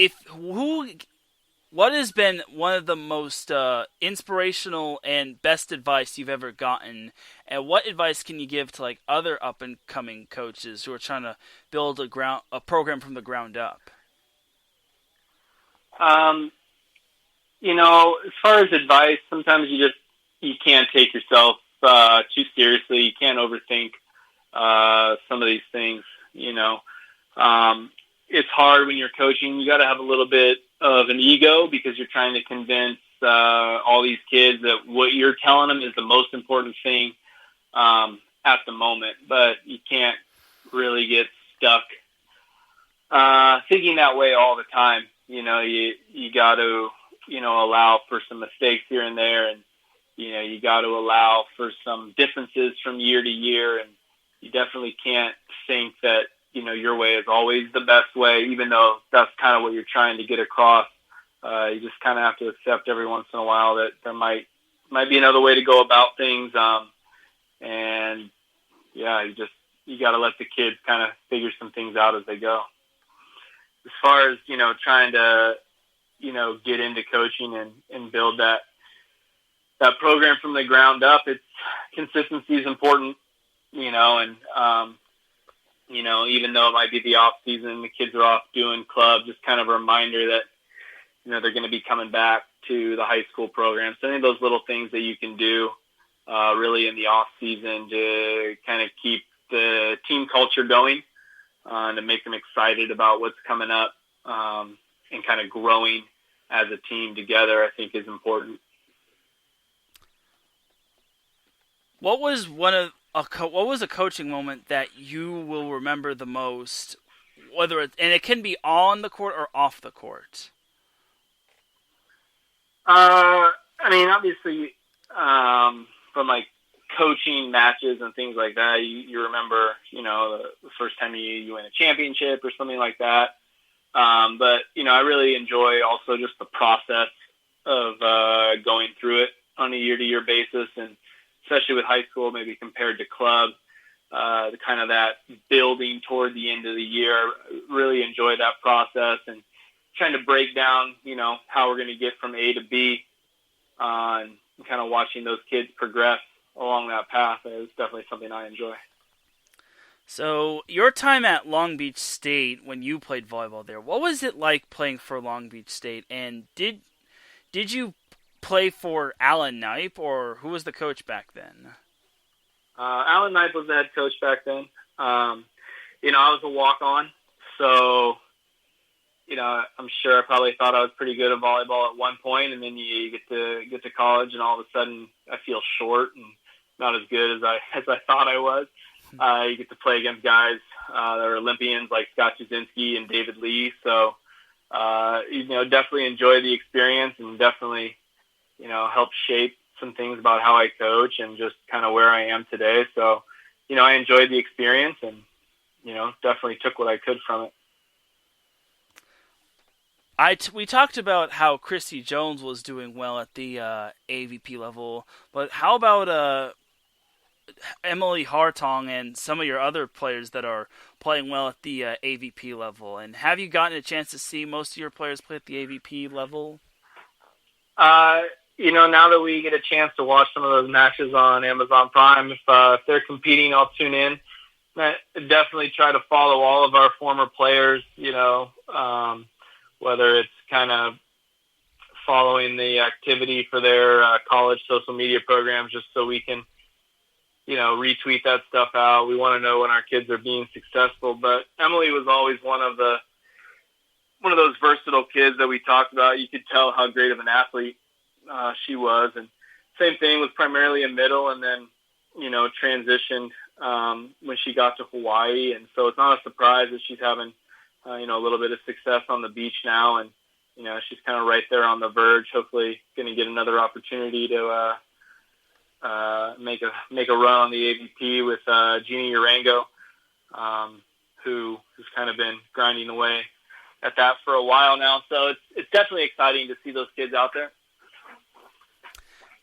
Speaker 1: what has been one of the most inspirational and best advice you've ever gotten, and what advice can you give to other up and coming coaches who are trying to build a program from the ground up?
Speaker 2: As far as advice, sometimes you can't take yourself too seriously. You can't overthink some of these things. It's hard when you're coaching. You got to have a little bit of an ego because you're trying to convince all these kids that what you're telling them is the most important thing at the moment. But you can't really get stuck thinking that way all the time. You got to allow for some mistakes here and there, and you got to allow for some differences from year to year, and you definitely can't think that your way is always the best way, even though that's kind of what you're trying to get across. You just kind of have to accept every once in a while that there might be another way to go about things. And yeah, you got to let the kids kind of figure some things out as they go. As far as, trying to, get into coaching and build that program from the ground up. It's consistency is important, and even though it might be the off season, the kids are off doing clubs, just kind of a reminder that, they're going to be coming back to the high school program. So I think those little things that you can do really in the off season to kind of keep the team culture going, to make them excited about what's coming up, and kind of growing as a team together, I think is important.
Speaker 1: What was what was a coaching moment that you will remember the most, and it can be on the court or off the court?
Speaker 2: Obviously, from like coaching matches and things like that, you remember, the first time you win a championship or something like that. But I really enjoy also just the process of going through it on a year-to-year basis, and especially with high school, maybe compared to club, the kind of that building toward the end of the year. Really enjoy that process and trying to break down, how we're going to get from A to B, and kind of watching those kids progress along that path is definitely something I enjoy.
Speaker 1: So, your time at Long Beach State when you played volleyball there, what was it like playing for Long Beach State? And did you play for Alan Knipe, or who was the coach back then?
Speaker 2: Alan Knipe was the head coach back then. I was a walk-on, so I'm sure I probably thought I was pretty good at volleyball at one point, and then you get to college, and all of a sudden I feel short and not as good as I thought I was. You get to play against guys that are Olympians like Scott Jasinski and David Lee, so definitely enjoy the experience, and definitely help shape some things about how I coach and just kind of where I am today. So I enjoyed the experience, and definitely took what I could from it.
Speaker 1: We talked about how Christy Jones was doing well at the AVP level, but how about Emily Hartong and some of your other players that are playing well at the AVP level? And have you gotten a chance to see most of your players play at the AVP level?
Speaker 2: Now that we get a chance to watch some of those matches on Amazon Prime, if they're competing, I'll tune in. I definitely try to follow all of our former players, whether it's kind of following the activity for their college social media programs, just so we can, retweet that stuff out. We want to know when our kids are being successful. But Emily was always one of those versatile kids that we talked about. You could tell how great of an athlete she was. And same thing, was primarily a middle, and then, transitioned when she got to Hawaii. And so it's not a surprise that she's having a little bit of success on the beach now, and she's kind of right there on the verge. Hopefully, going to get another opportunity to make a run on the AVP with Gina Urango, who's kind of been grinding away at that for a while now. So it's definitely exciting to see those kids out there.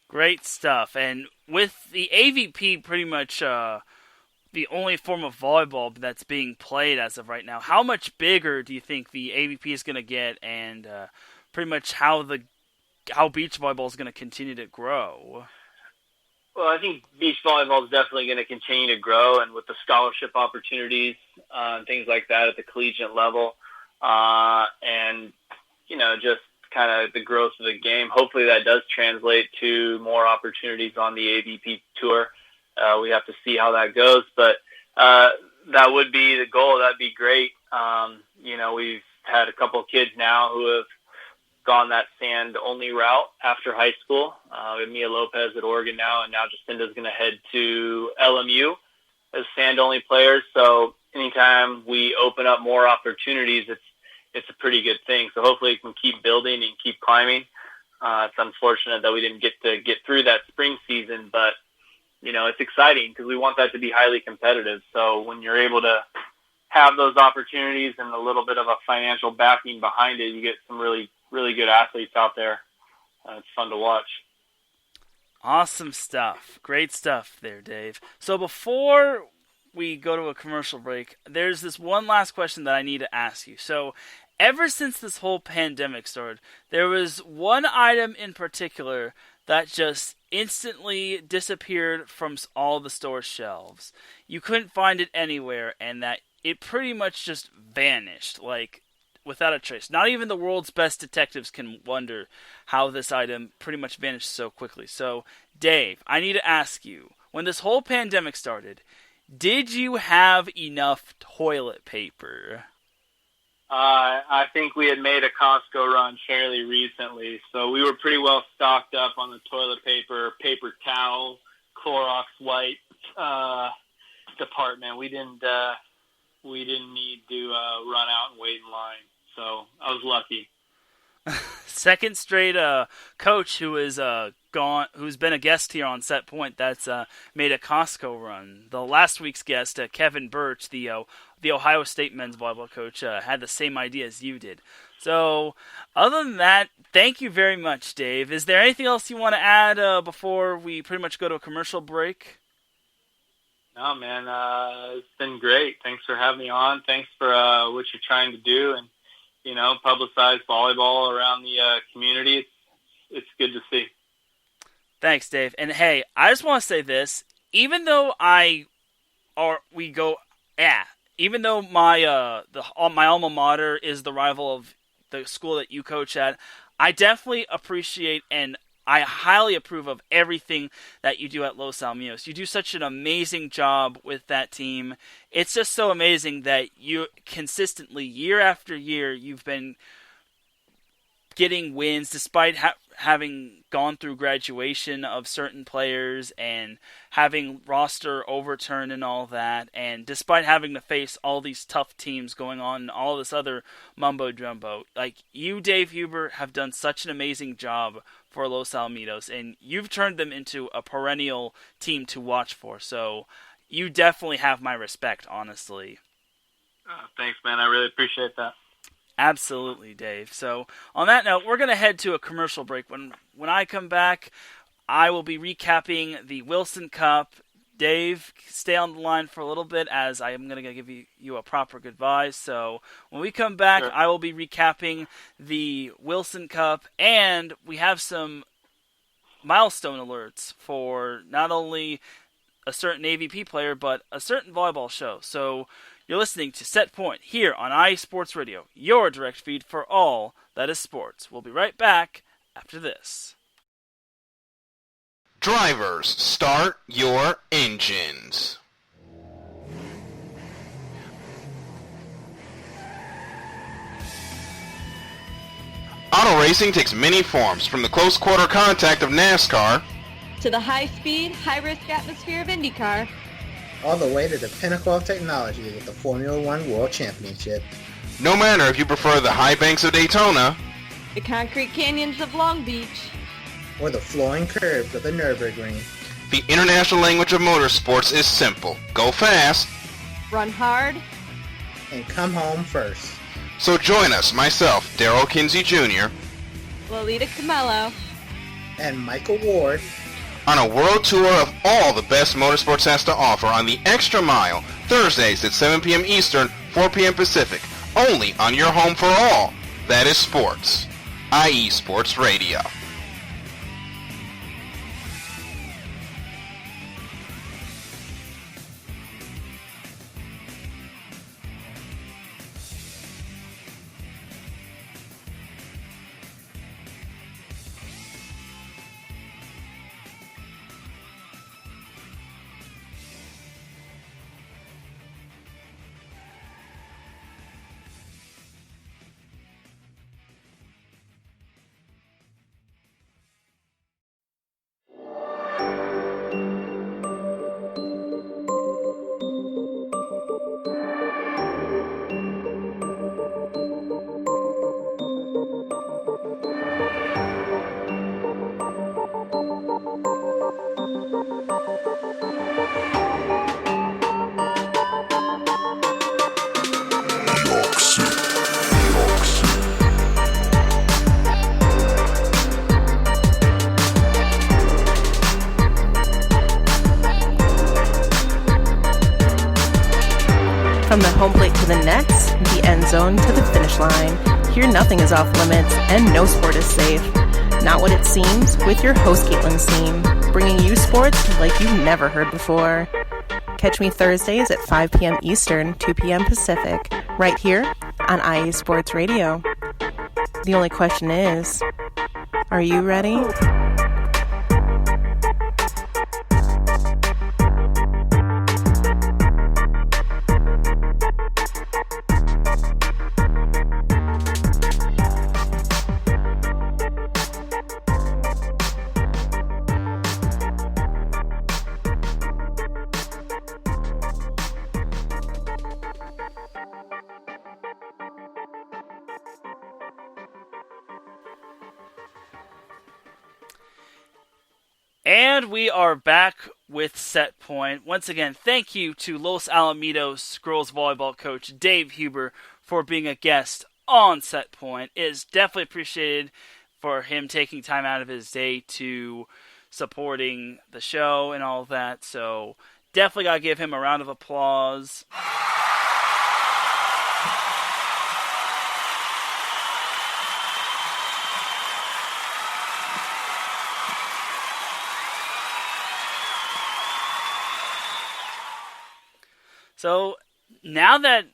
Speaker 1: Great stuff. And with the AVP pretty much the only form of volleyball that's being played as of right now, how much bigger do you think the AVP is going to get, and pretty much how beach volleyball is going to continue to grow?
Speaker 2: Well, I think beach volleyball is definitely going to continue to grow, and with the scholarship opportunities and things like that at the collegiate level, and just kind of the growth of the game. Hopefully that does translate to more opportunities on the AVP tour. We have to see how that goes, but that would be the goal. That'd be great. We've had a couple of kids now who have gone that sand-only route after high school. We have Mia Lopez at Oregon now, and now Jacinda's going to head to LMU as sand-only players. So anytime we open up more opportunities, it's a pretty good thing. So hopefully it can keep building and keep climbing. It's unfortunate that we didn't get through that spring season, but it's exciting because we want that to be highly competitive. So when you're able to have those opportunities and a little bit of a financial backing behind it, you get some really, really good athletes out there. It's fun to watch.
Speaker 1: Awesome stuff. Great stuff there, Dave. So before we go to a commercial break, there's this one last question that I need to ask you. So ever since this whole pandemic started, there was one item in particular that just instantly disappeared from all the store shelves. You couldn't find it anywhere, and that it pretty much just vanished, like, without a trace. Not even the world's best detectives can wonder how this item pretty much vanished so quickly. So, Dave, I need to ask you, when this whole pandemic started, did you have enough toilet paper?
Speaker 2: I think we had made a Costco run fairly recently, so we were pretty well stocked up on the toilet paper, paper towel, Clorox wipe department. We didn't need to run out and wait in line, so I was lucky.
Speaker 1: Second straight coach who is who's been a guest here on Set Point that's made a Costco run. The last week's guest, Kevin Birch, the Ohio State men's volleyball coach, had the same idea as you did. So, other than that, thank you very much, Dave. Is there anything else you want to add before we pretty much go to a commercial break?
Speaker 2: No, man, it's been great. Thanks for having me on. Thanks for what you're trying to do and, publicize volleyball around the community. It's good to see.
Speaker 1: Thanks, Dave. And hey, I just want to say this: even though my my alma mater is the rival of the school that you coach at, I definitely appreciate and I highly approve of everything that you do at Los Alamitos. You do such an amazing job with that team. It's just so amazing that you consistently, year after year, you've been getting wins despite having gone through graduation of certain players and having roster overturn and all that, and despite having to face all these tough teams going on and all this other mumbo-jumbo. Like, you, Dave Huber, have done such an amazing job for Los Alamitos, and you've turned them into a perennial team to watch for, so you definitely have my respect, honestly.
Speaker 2: Thanks, man. I really appreciate that.
Speaker 1: Absolutely, Dave. So, on that note, we're going to head to a commercial break. When I come back, I will be recapping the Wilson Cup. Dave, stay on the line for a little bit as I am going to give you a proper goodbye. So, when we come back, sure, I will be recapping the Wilson Cup, and we have some milestone alerts for not only a certain AVP player, but a certain volleyball show. So, you're listening to Set Point here on IE Sports Radio, your direct feed for all that is sports. We'll be right back after this.
Speaker 3: Drivers, start your engines. Auto racing takes many forms, from the close quarter contact of NASCAR
Speaker 4: to the high-speed, high-risk atmosphere of IndyCar,
Speaker 5: all the way to the pinnacle of technology with the Formula One World Championship.
Speaker 3: No matter if you prefer the high banks of Daytona,
Speaker 4: the concrete canyons of Long Beach,
Speaker 5: or the flowing curves of the Nürburgring,
Speaker 3: the international language of motorsports is simple. Go fast,
Speaker 4: run hard,
Speaker 5: and come home first.
Speaker 3: So join us, myself, Darrell Kinsey Jr.,
Speaker 4: Lolita Camello,
Speaker 5: and Michael Ward,
Speaker 3: on a world tour of all the best motorsports has to offer on the Extra Mile, Thursdays at 7 p.m. Eastern, 4 p.m. Pacific, only on your home for all that is sports, IE Sports Radio.
Speaker 6: From the home plate to the nets, the end zone to the finish line, here nothing is off limits and no sport is safe. Not what it seems with your host Caitlin Seam, bringing you sports like you've never heard before. Catch me Thursdays at 5 p.m. Eastern, 2 p.m. Pacific, right here on IE Sports Radio. The only question is, are you ready?
Speaker 1: And we are back with Set Point. Once again, thank you to Los Alamitos girls volleyball coach Dave Huber for being a guest on Set Point. It is definitely appreciated for him taking time out of his day to supporting the show and all that. So definitely got to give him a round of applause. So now that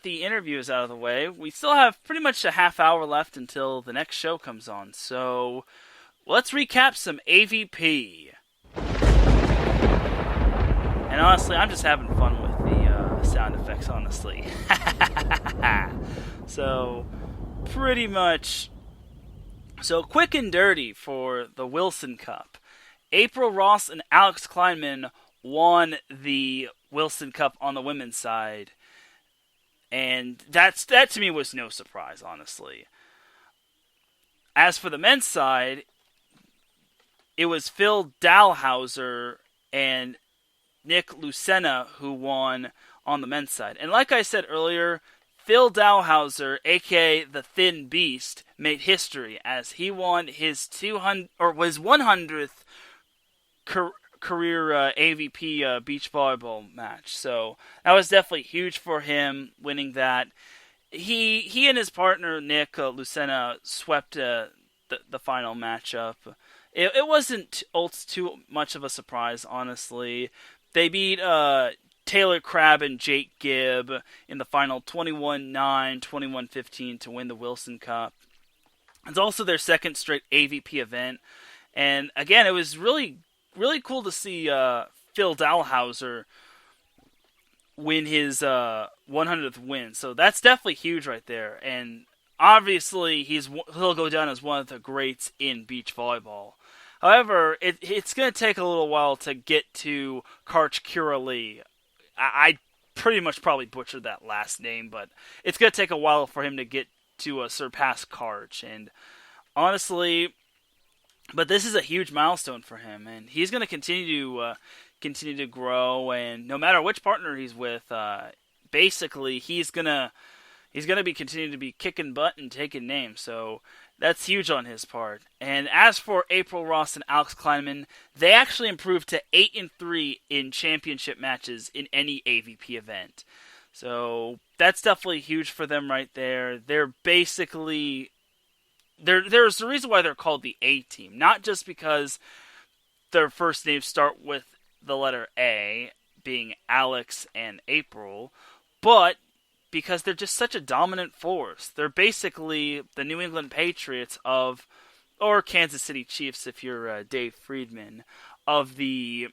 Speaker 1: the interview is out of the way, we still have pretty much a half hour left until the next show comes on. So let's recap some AVP. And honestly, I'm just having fun with the sound effects, honestly. So pretty much, so quick and dirty for the Wilson Cup. April Ross and Alex Kleinman won the Wilson Cup on the women's side, and that to me was no surprise, honestly. As for the men's side, it was Phil Dalhauser and Nick Lucena who won on the men's side. And like I said earlier, Phil Dalhauser, aka the Thin Beast, made history as he won his 100th career AVP beach volleyball match. So that was definitely huge for him, winning that. He and his partner Nick Lucena swept the final matchup. It wasn't too much of a surprise, honestly. They beat Taylor Crabb and Jake Gibb in the final 21-9, 21-15 to win the Wilson Cup. It's also their second straight AVP event. And again, it was really cool to see Phil Dalhauser win his 100th win. So that's definitely huge right there. And obviously, he'll go down as one of the greats in beach volleyball. However, it's going to take a little while to get to Karch Curley. I pretty much probably butchered that last name, but it's going to take a while for him to get to surpass Karch. And honestly, but this is a huge milestone for him, and he's going to continue to grow. And no matter which partner he's with, basically he's gonna be continuing to be kicking butt and taking names. So that's huge on his part. And as for April Ross and Alex Kleinman, they actually improved to 8-3 in championship matches in any AVP event. So that's definitely huge for them right there. They're basically there's a reason why they're called the A team, not just because their first names start with the letter A, being Alex and April, but because they're just such a dominant force. They're basically the New England Patriots or Kansas City Chiefs if you're Dave Friedman, of the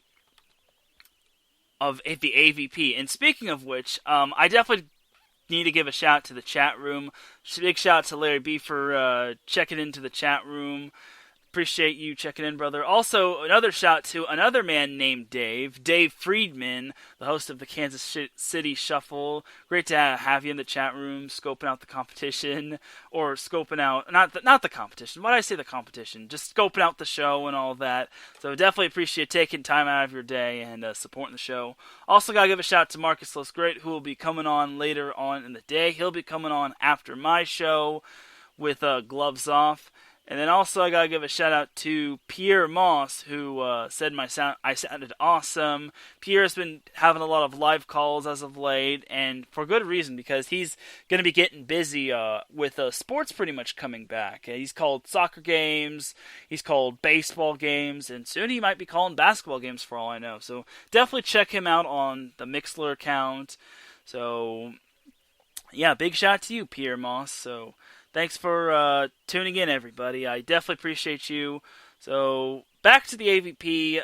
Speaker 1: AVP. And speaking of which, I definitely need to give a shout out to the chat room. Big shout out to Larry B for checking into the chat room. Appreciate you checking in, brother. Also, another shout to another man named Dave Friedman, the host of the Kansas City Shuffle. Great to have you in the chat room, scoping out the competition, or scoping out, not the competition. Why did I say the competition? Just scoping out the show and all that. So definitely appreciate taking time out of your day and supporting the show. Also gotta give a shout out to Marcus Losgreat, who will be coming on later on in the day. He'll be coming on after my show with gloves off. And then also I gotta give a shout out to Pierre Moss, who said I sounded awesome. Pierre's been having a lot of live calls as of late, and for good reason, because he's gonna be getting busy with sports pretty much coming back. He's called soccer games, he's called baseball games, and soon he might be calling basketball games for all I know. So definitely check him out on the Mixlr account. So yeah, big shout out to you, Pierre Moss. So thanks for tuning in, everybody. I definitely appreciate you. So, back to the AVP.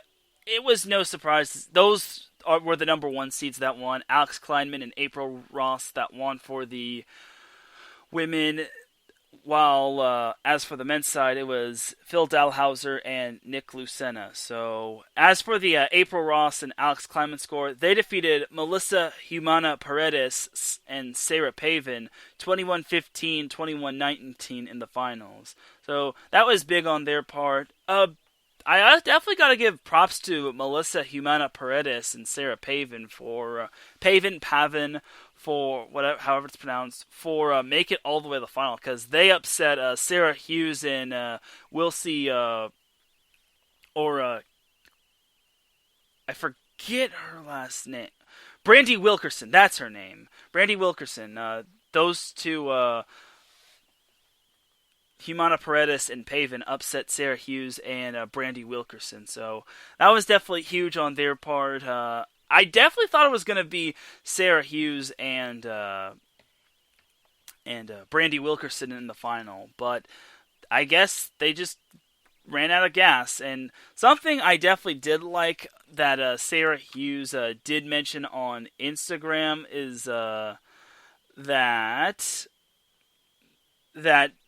Speaker 1: It was no surprise. Those were the number one seeds that won. Alex Kleinman and April Ross that won for the women. While, as for the men's side, it was Phil Dalhouser and Nick Lucena. So, as for the April Ross and Alex Kleinman score, they defeated Melissa Humana Paredes and Sarah Pavin 21-15, 21-19 in the finals. So, that was big on their part. I definitely got to give props to Melissa Humana Paredes and Sarah Pavin for Pavin, for whatever, however it's pronounced, for make it all the way to the final, because they upset Sarah Hughes and Wilsey, I forget her last name, Brandy Wilkerson. That's her name, Brandy Wilkerson. Those two, Humana Paredes and Pavin, upset Sarah Hughes and Brandy Wilkerson. So that was definitely huge on their part. I definitely thought it was going to be Sarah Hughes and Brandy Wilkerson in the final, but I guess they just ran out of gas. And something I definitely did like that Sarah Hughes did mention on Instagram is that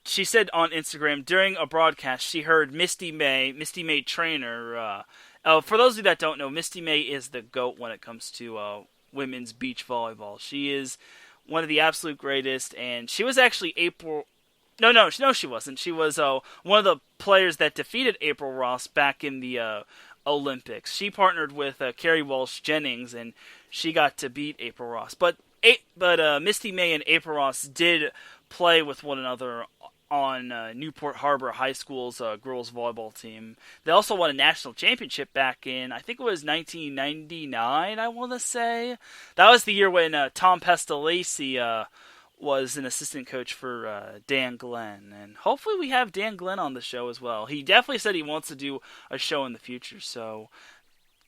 Speaker 1: she said on Instagram during a broadcast she heard Misty May Trainer. For those of you that don't know, Misty May is the GOAT when it comes to women's beach volleyball. She is one of the absolute greatest, and she was actually No, she wasn't. She was one of the players that defeated April Ross back in the Olympics. She partnered with Carrie Walsh Jennings, and she got to beat April Ross. But Misty May and April Ross did play with one another on Newport Harbor High School's girls volleyball team. They also won a national championship back in, I think it was 1999, I want to say. That was the year when Tom Pestalacci was an assistant coach for Dan Glenn. And hopefully we have Dan Glenn on the show as well. He definitely said he wants to do a show in the future, so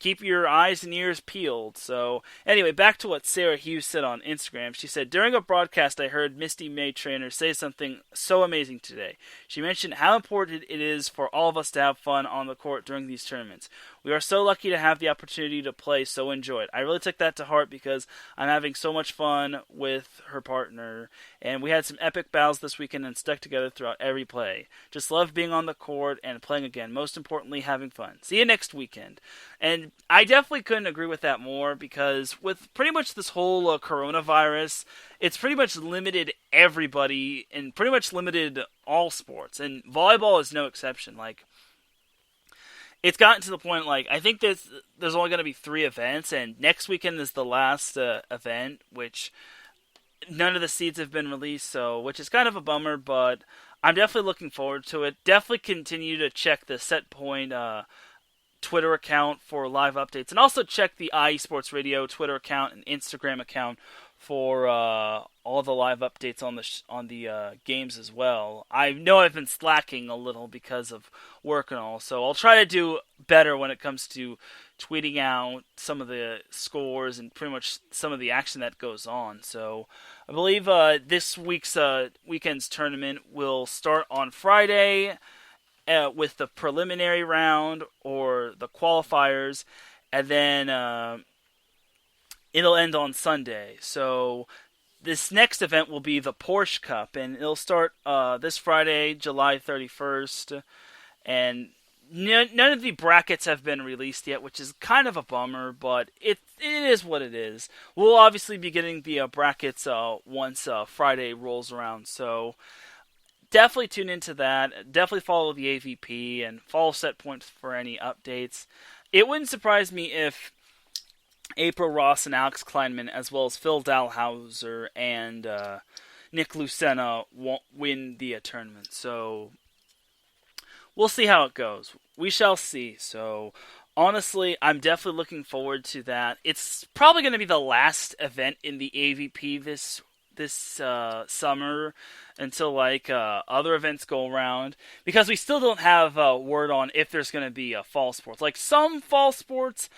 Speaker 1: keep your eyes and ears peeled. So, anyway, back to what Sarah Hughes said on Instagram. She said, during a broadcast, I heard Misty May Trainer say something so amazing today. She mentioned how important it is for all of us to have fun on the court during these tournaments. We are so lucky to have the opportunity to play, so enjoy it. I really took that to heart because I'm having so much fun with her partner, and we had some epic battles this weekend and stuck together throughout every play. Just love being on the court and playing again. Most importantly, having fun. See you next weekend. And I definitely couldn't agree with that more, because with pretty much this whole coronavirus, it's pretty much limited everybody and pretty much limited all sports. And volleyball is no exception. Like, it's gotten to the point, like, I think there's only going to be 3 events, and next weekend is the last event, which none of the seeds have been released, so which is kind of a bummer, but I'm definitely looking forward to it. Definitely continue to check the Set Point Twitter account for live updates, and also check the IE Sports Radio Twitter account and Instagram account for all the live updates on the games as well. I know I've been slacking a little because of work and all, so I'll try to do better when it comes to tweeting out some of the scores and pretty much some of the action that goes on. So I believe this weekend's tournament will start on Friday with the preliminary round or the qualifiers, and then it'll end on Sunday. So this next event will be the Porsche Cup, and it'll start this Friday, July 31st. And none of the brackets have been released yet, which is kind of a bummer, but it is what it is. We'll obviously be getting the brackets once Friday rolls around, so definitely tune into that. Definitely follow the AVP and follow Set Points for any updates. It wouldn't surprise me if April Ross and Alex Kleinman, as well as Phil Dalhouser and Nick Lucena, won't win the tournament. So we'll see how it goes. We shall see. So, honestly, I'm definitely looking forward to that. It's probably going to be the last event in the AVP this summer until other events go around, because we still don't have word on if there's going to be fall sports. Like, some fall sports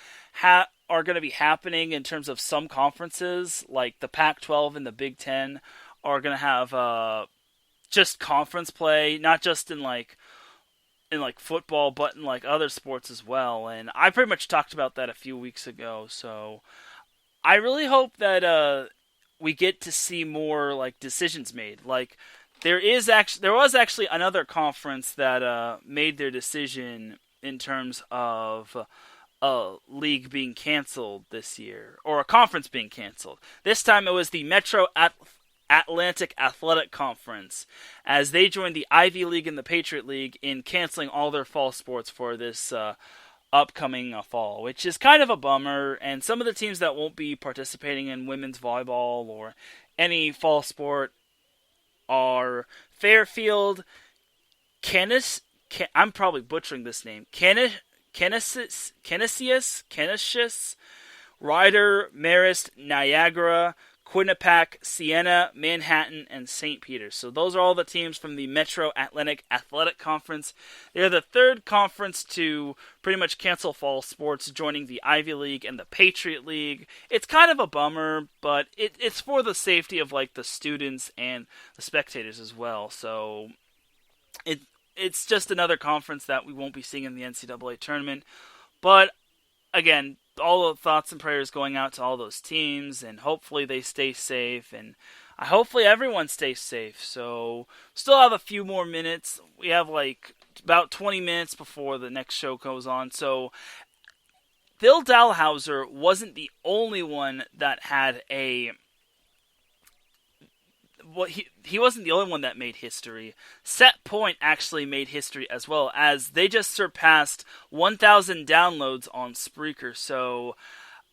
Speaker 1: are going to be happening in terms of some conferences, like the Pac-12 and the Big Ten are going to have just conference play, not just in football, but in other sports as well. And I pretty much talked about that a few weeks ago. So I really hope that we get to see more decisions made. Like, there was actually another conference that made their decision in terms of a league being canceled this year, or a conference being canceled. This time it was the Metro Atlantic Athletic Conference, as they joined the Ivy League and the Patriot League in canceling all their fall sports for this upcoming fall, which is kind of a bummer. And some of the teams that won't be participating in women's volleyball or any fall sport are Fairfield, I'm probably butchering this name, Canisius, Ryder, Marist, Niagara, Quinnipiac, Siena, Manhattan, and St. Peter's. So those are all the teams from the Metro Atlantic Athletic Conference. They're the third conference to pretty much cancel fall sports, joining the Ivy League and the Patriot League. It's kind of a bummer, but it's for the safety of the students and the spectators as well. So it's just another conference that we won't be seeing in the NCAA tournament. But again, all the thoughts and prayers going out to all those teams, and hopefully they stay safe, and hopefully everyone stays safe. So still have a few more minutes. We have about 20 minutes before the next show goes on. So Bill Dalhouser wasn't the only one that had he wasn't the only one that made history. Set Point actually made history as well, as they just surpassed 1,000 downloads on Spreaker. So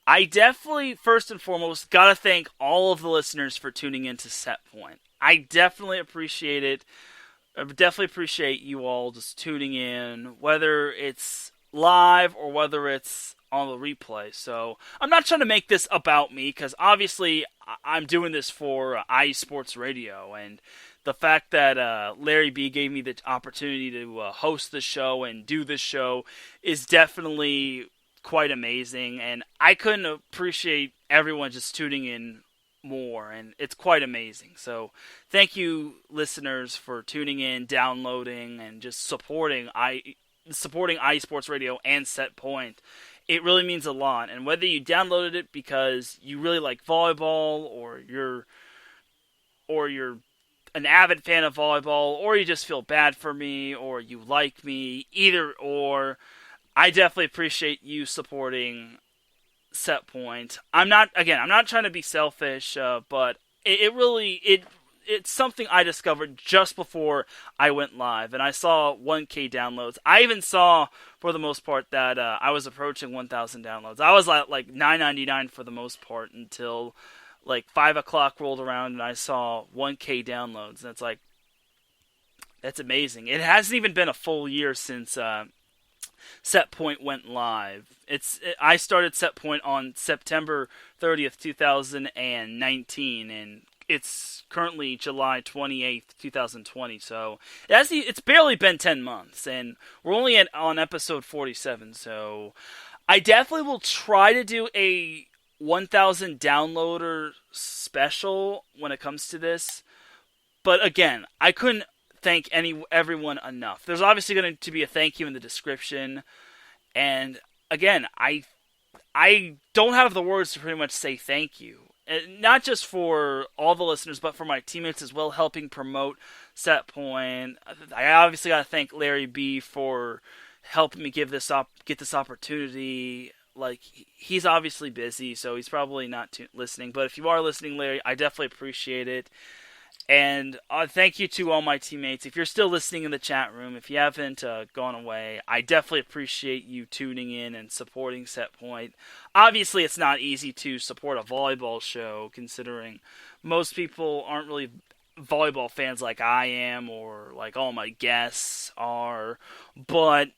Speaker 1: I definitely, first and foremost, gotta thank all of the listeners for tuning in to Set Point. I definitely appreciate it. I definitely appreciate you all just tuning in, whether it's live or whether it's on the replay. So I'm not trying to make this about me, because obviously I'm doing this for iSports Radio, and the fact that Larry B gave me the opportunity to host the show and do this show is definitely quite amazing, and I couldn't appreciate everyone just tuning in more, and it's quite amazing. So thank you, listeners, for tuning in, downloading, and just supporting iSports Radio and Set Point. It really means a lot. And whether you downloaded it because you really like volleyball, or you're an avid fan of volleyball, or you just feel bad for me, or you like me, either or, I definitely appreciate you supporting Set Point. I'm not trying to be selfish, but it's something I discovered just before I went live, and I saw 1K downloads. I even saw, for the most part, that I was approaching 1,000 downloads. I was at 999 for the most part until 5 o'clock rolled around, and I saw 1K downloads, and it's that's amazing. It hasn't even been a full year since Set Point went live. I started Set Point on September 30th, 2019, and it's currently July 28th, 2020, so it's barely been 10 months, and we're only on episode 47, so I definitely will try to do a 1,000 downloader special when it comes to this, but again, I couldn't thank everyone enough. There's obviously going to be a thank you in the description, and again, I don't have the words to pretty much say thank you. Not just for all the listeners, but for my teammates as well, helping promote Set Point. I obviously got to thank Larry B for helping me get this opportunity. He's obviously busy, so he's probably not listening. But if you are listening, Larry, I definitely appreciate it. And thank you to all my teammates. If you're still listening in the chat room, if you haven't gone away, I definitely appreciate you tuning in and supporting Set Point. Obviously, it's not easy to support a volleyball show, considering most people aren't really volleyball fans like I am or like all my guests are, but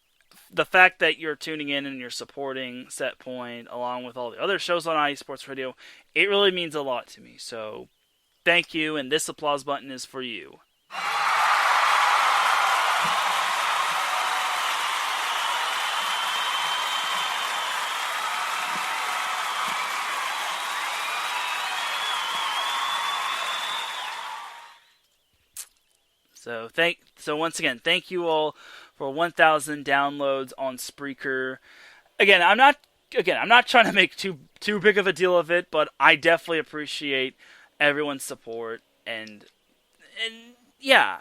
Speaker 1: the fact that you're tuning in and you're supporting Set Point along with all the other shows on IE Sports Radio, it really means a lot to me. So thank you, and this applause button is for you. So once again, thank you all for 1,000 downloads on Spreaker. Again, I'm not trying to make too big of a deal of it, but I definitely appreciate everyone's support, and yeah,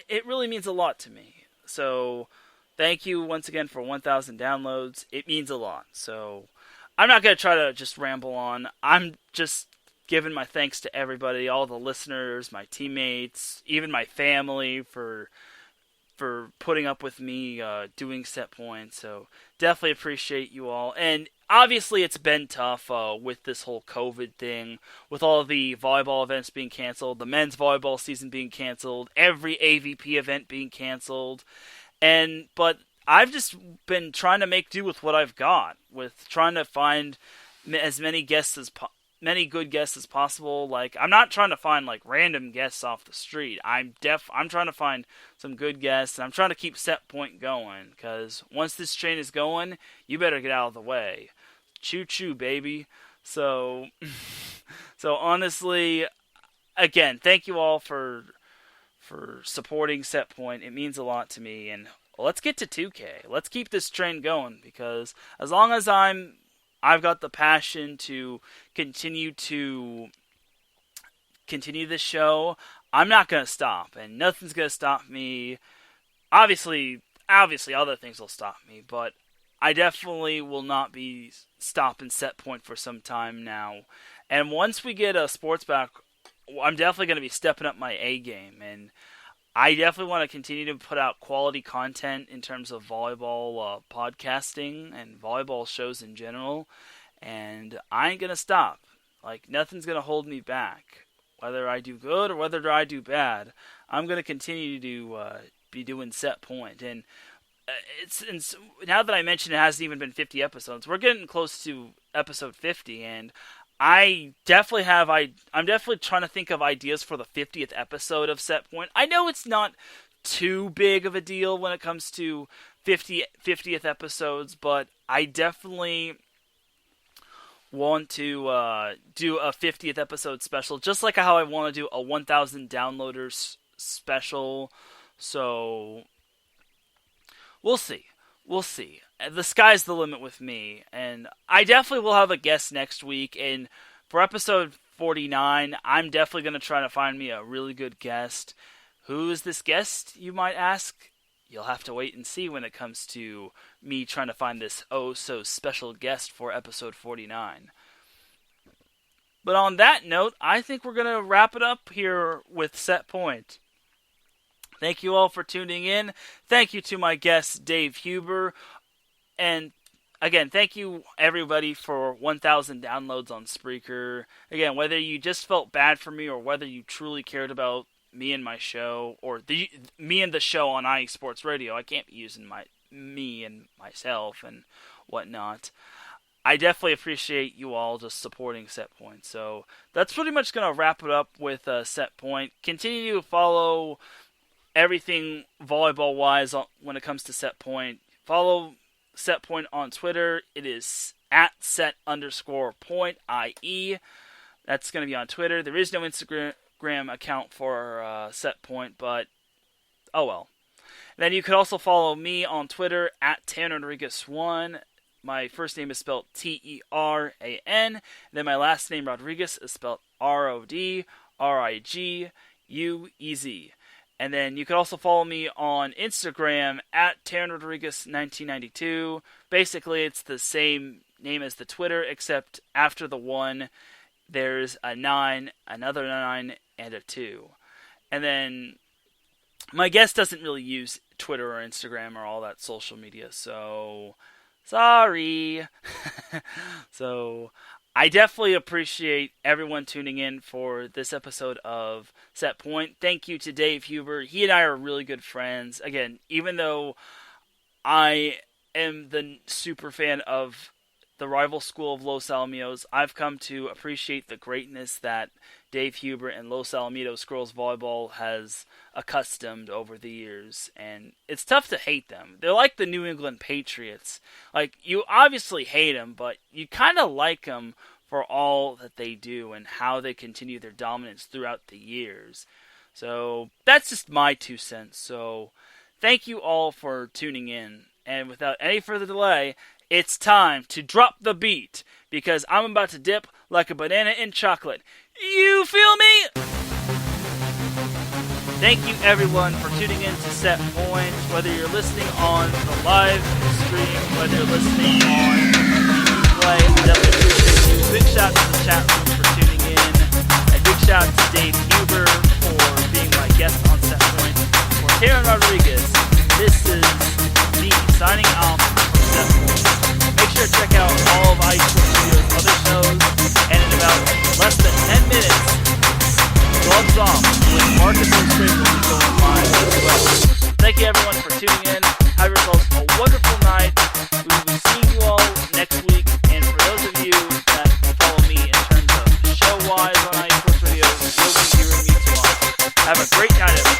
Speaker 1: it really means a lot to me. So thank you once again for 1,000 downloads. It means a lot. So I'm not going to try to just ramble on. I'm just giving my thanks to everybody, all the listeners, my teammates, even my family for putting up with me doing Set Point. So definitely appreciate you all. And obviously it's been tough with this whole COVID thing, with all the volleyball events being canceled, the men's volleyball season being canceled, every AVP event being canceled. But I've just been trying to make do with what I've got, with trying to find as many many good guests as possible. Like, I'm not trying to find like random guests off the street. I'm trying to find some good guests, and I'm trying to keep Set Point going, because once this train is going, you better get out of the way. Choo choo, baby. So honestly, again, thank you all for supporting Set Point. It means a lot to me, and let's get to 2K. Let's keep this train going, because as long as I've got the passion to continue this show, I'm not going to stop, and nothing's going to stop me. Obviously other things will stop me, but I definitely will not be stopping Set Point for some time now. And once we get a sports back, I'm definitely going to be stepping up my A game, and I definitely want to continue to put out quality content in terms of volleyball podcasting and volleyball shows in general, and I ain't going to stop. Like, nothing's going to hold me back. Whether I do good or whether I do bad, I'm going to continue to be doing Set Point. And it's now that I mentioned it hasn't even been 50 episodes, we're getting close to episode 50, and I'm definitely trying to think of ideas for the 50th episode of Set Point. I know it's not too big of a deal when it comes to 50th episodes, but I definitely want to do a 50th episode special, just like how I want to do a 1,000 downloaders special. So we'll see. The sky's the limit with me, and I definitely will have a guest next week. And for episode 49, I'm definitely going to try to find me a really good guest. Who is this guest, you might ask? You'll have to wait and see when it comes to me trying to find this so special guest for episode 49. But on that note, I think we're going to wrap it up here with Set Point. Thank you all for tuning in. Thank you to my guest, Dave Huber. And again, thank you everybody for 1,000 downloads on Spreaker. Again, whether you just felt bad for me or whether you truly cared about me and my show, or me and the show on IE Sports Radio, I can't be using me and myself and whatnot. I definitely appreciate you all just supporting Set Point. So that's pretty much going to wrap it up with Set Point. Continue to follow everything volleyball-wise when it comes to Set Point. Follow Set Point on Twitter. It is at set_point IE. That's going to be on Twitter. There is no Instagram account for Set Point, but oh well. Then you could also follow me on Twitter at Teran Rodriguez 1. My first name is spelled Teran. Then my last name, Rodriguez, is spelled Rodriguez. And then you can also follow me on Instagram at Teran Rodriguez 1992. Basically, it's the same name as the Twitter, except after the 1, there's a 9, another 9, and a 2. And then my guest doesn't really use Twitter or Instagram or all that social media, so sorry. So I definitely appreciate everyone tuning in for this episode of Set Point. Thank you to Dave Huber. He and I are really good friends. Again, even though I am the super fan of the rival school of Los Alamitos, I've come to appreciate the greatness that Dave Huber and Los Alamitos girls volleyball has accustomed over the years, and it's tough to hate them. They're like the New England Patriots. Like, you obviously hate them, but you kind of like them for all that they do and how they continue their dominance throughout the years. So that's just my 2 cents. So thank you all for tuning in, and without any further delay, it's time to drop the beat, because I'm about to dip like a banana in chocolate. You feel me? Thank you everyone for tuning in to Set Point, whether you're listening on the live stream, whether you're listening on replay. I definitely appreciate you. Big shout to the chat room for tuning in. A big shout to Dave Huber for being my guest on Set Point. For Teran Rodriguez, this is me signing off from Set Point. Make sure to check out all of iSports Studio's other shows, and in about less than 10 minutes, Gloves Off with Marcus and Scrape will be going live as well. Thank you everyone for tuning in. Have yourselves a wonderful night. We will be seeing you all next week, and for those of you that follow me in terms of show-wise on iSports Radio, you'll be hearing me tomorrow. Have a great night, everyone.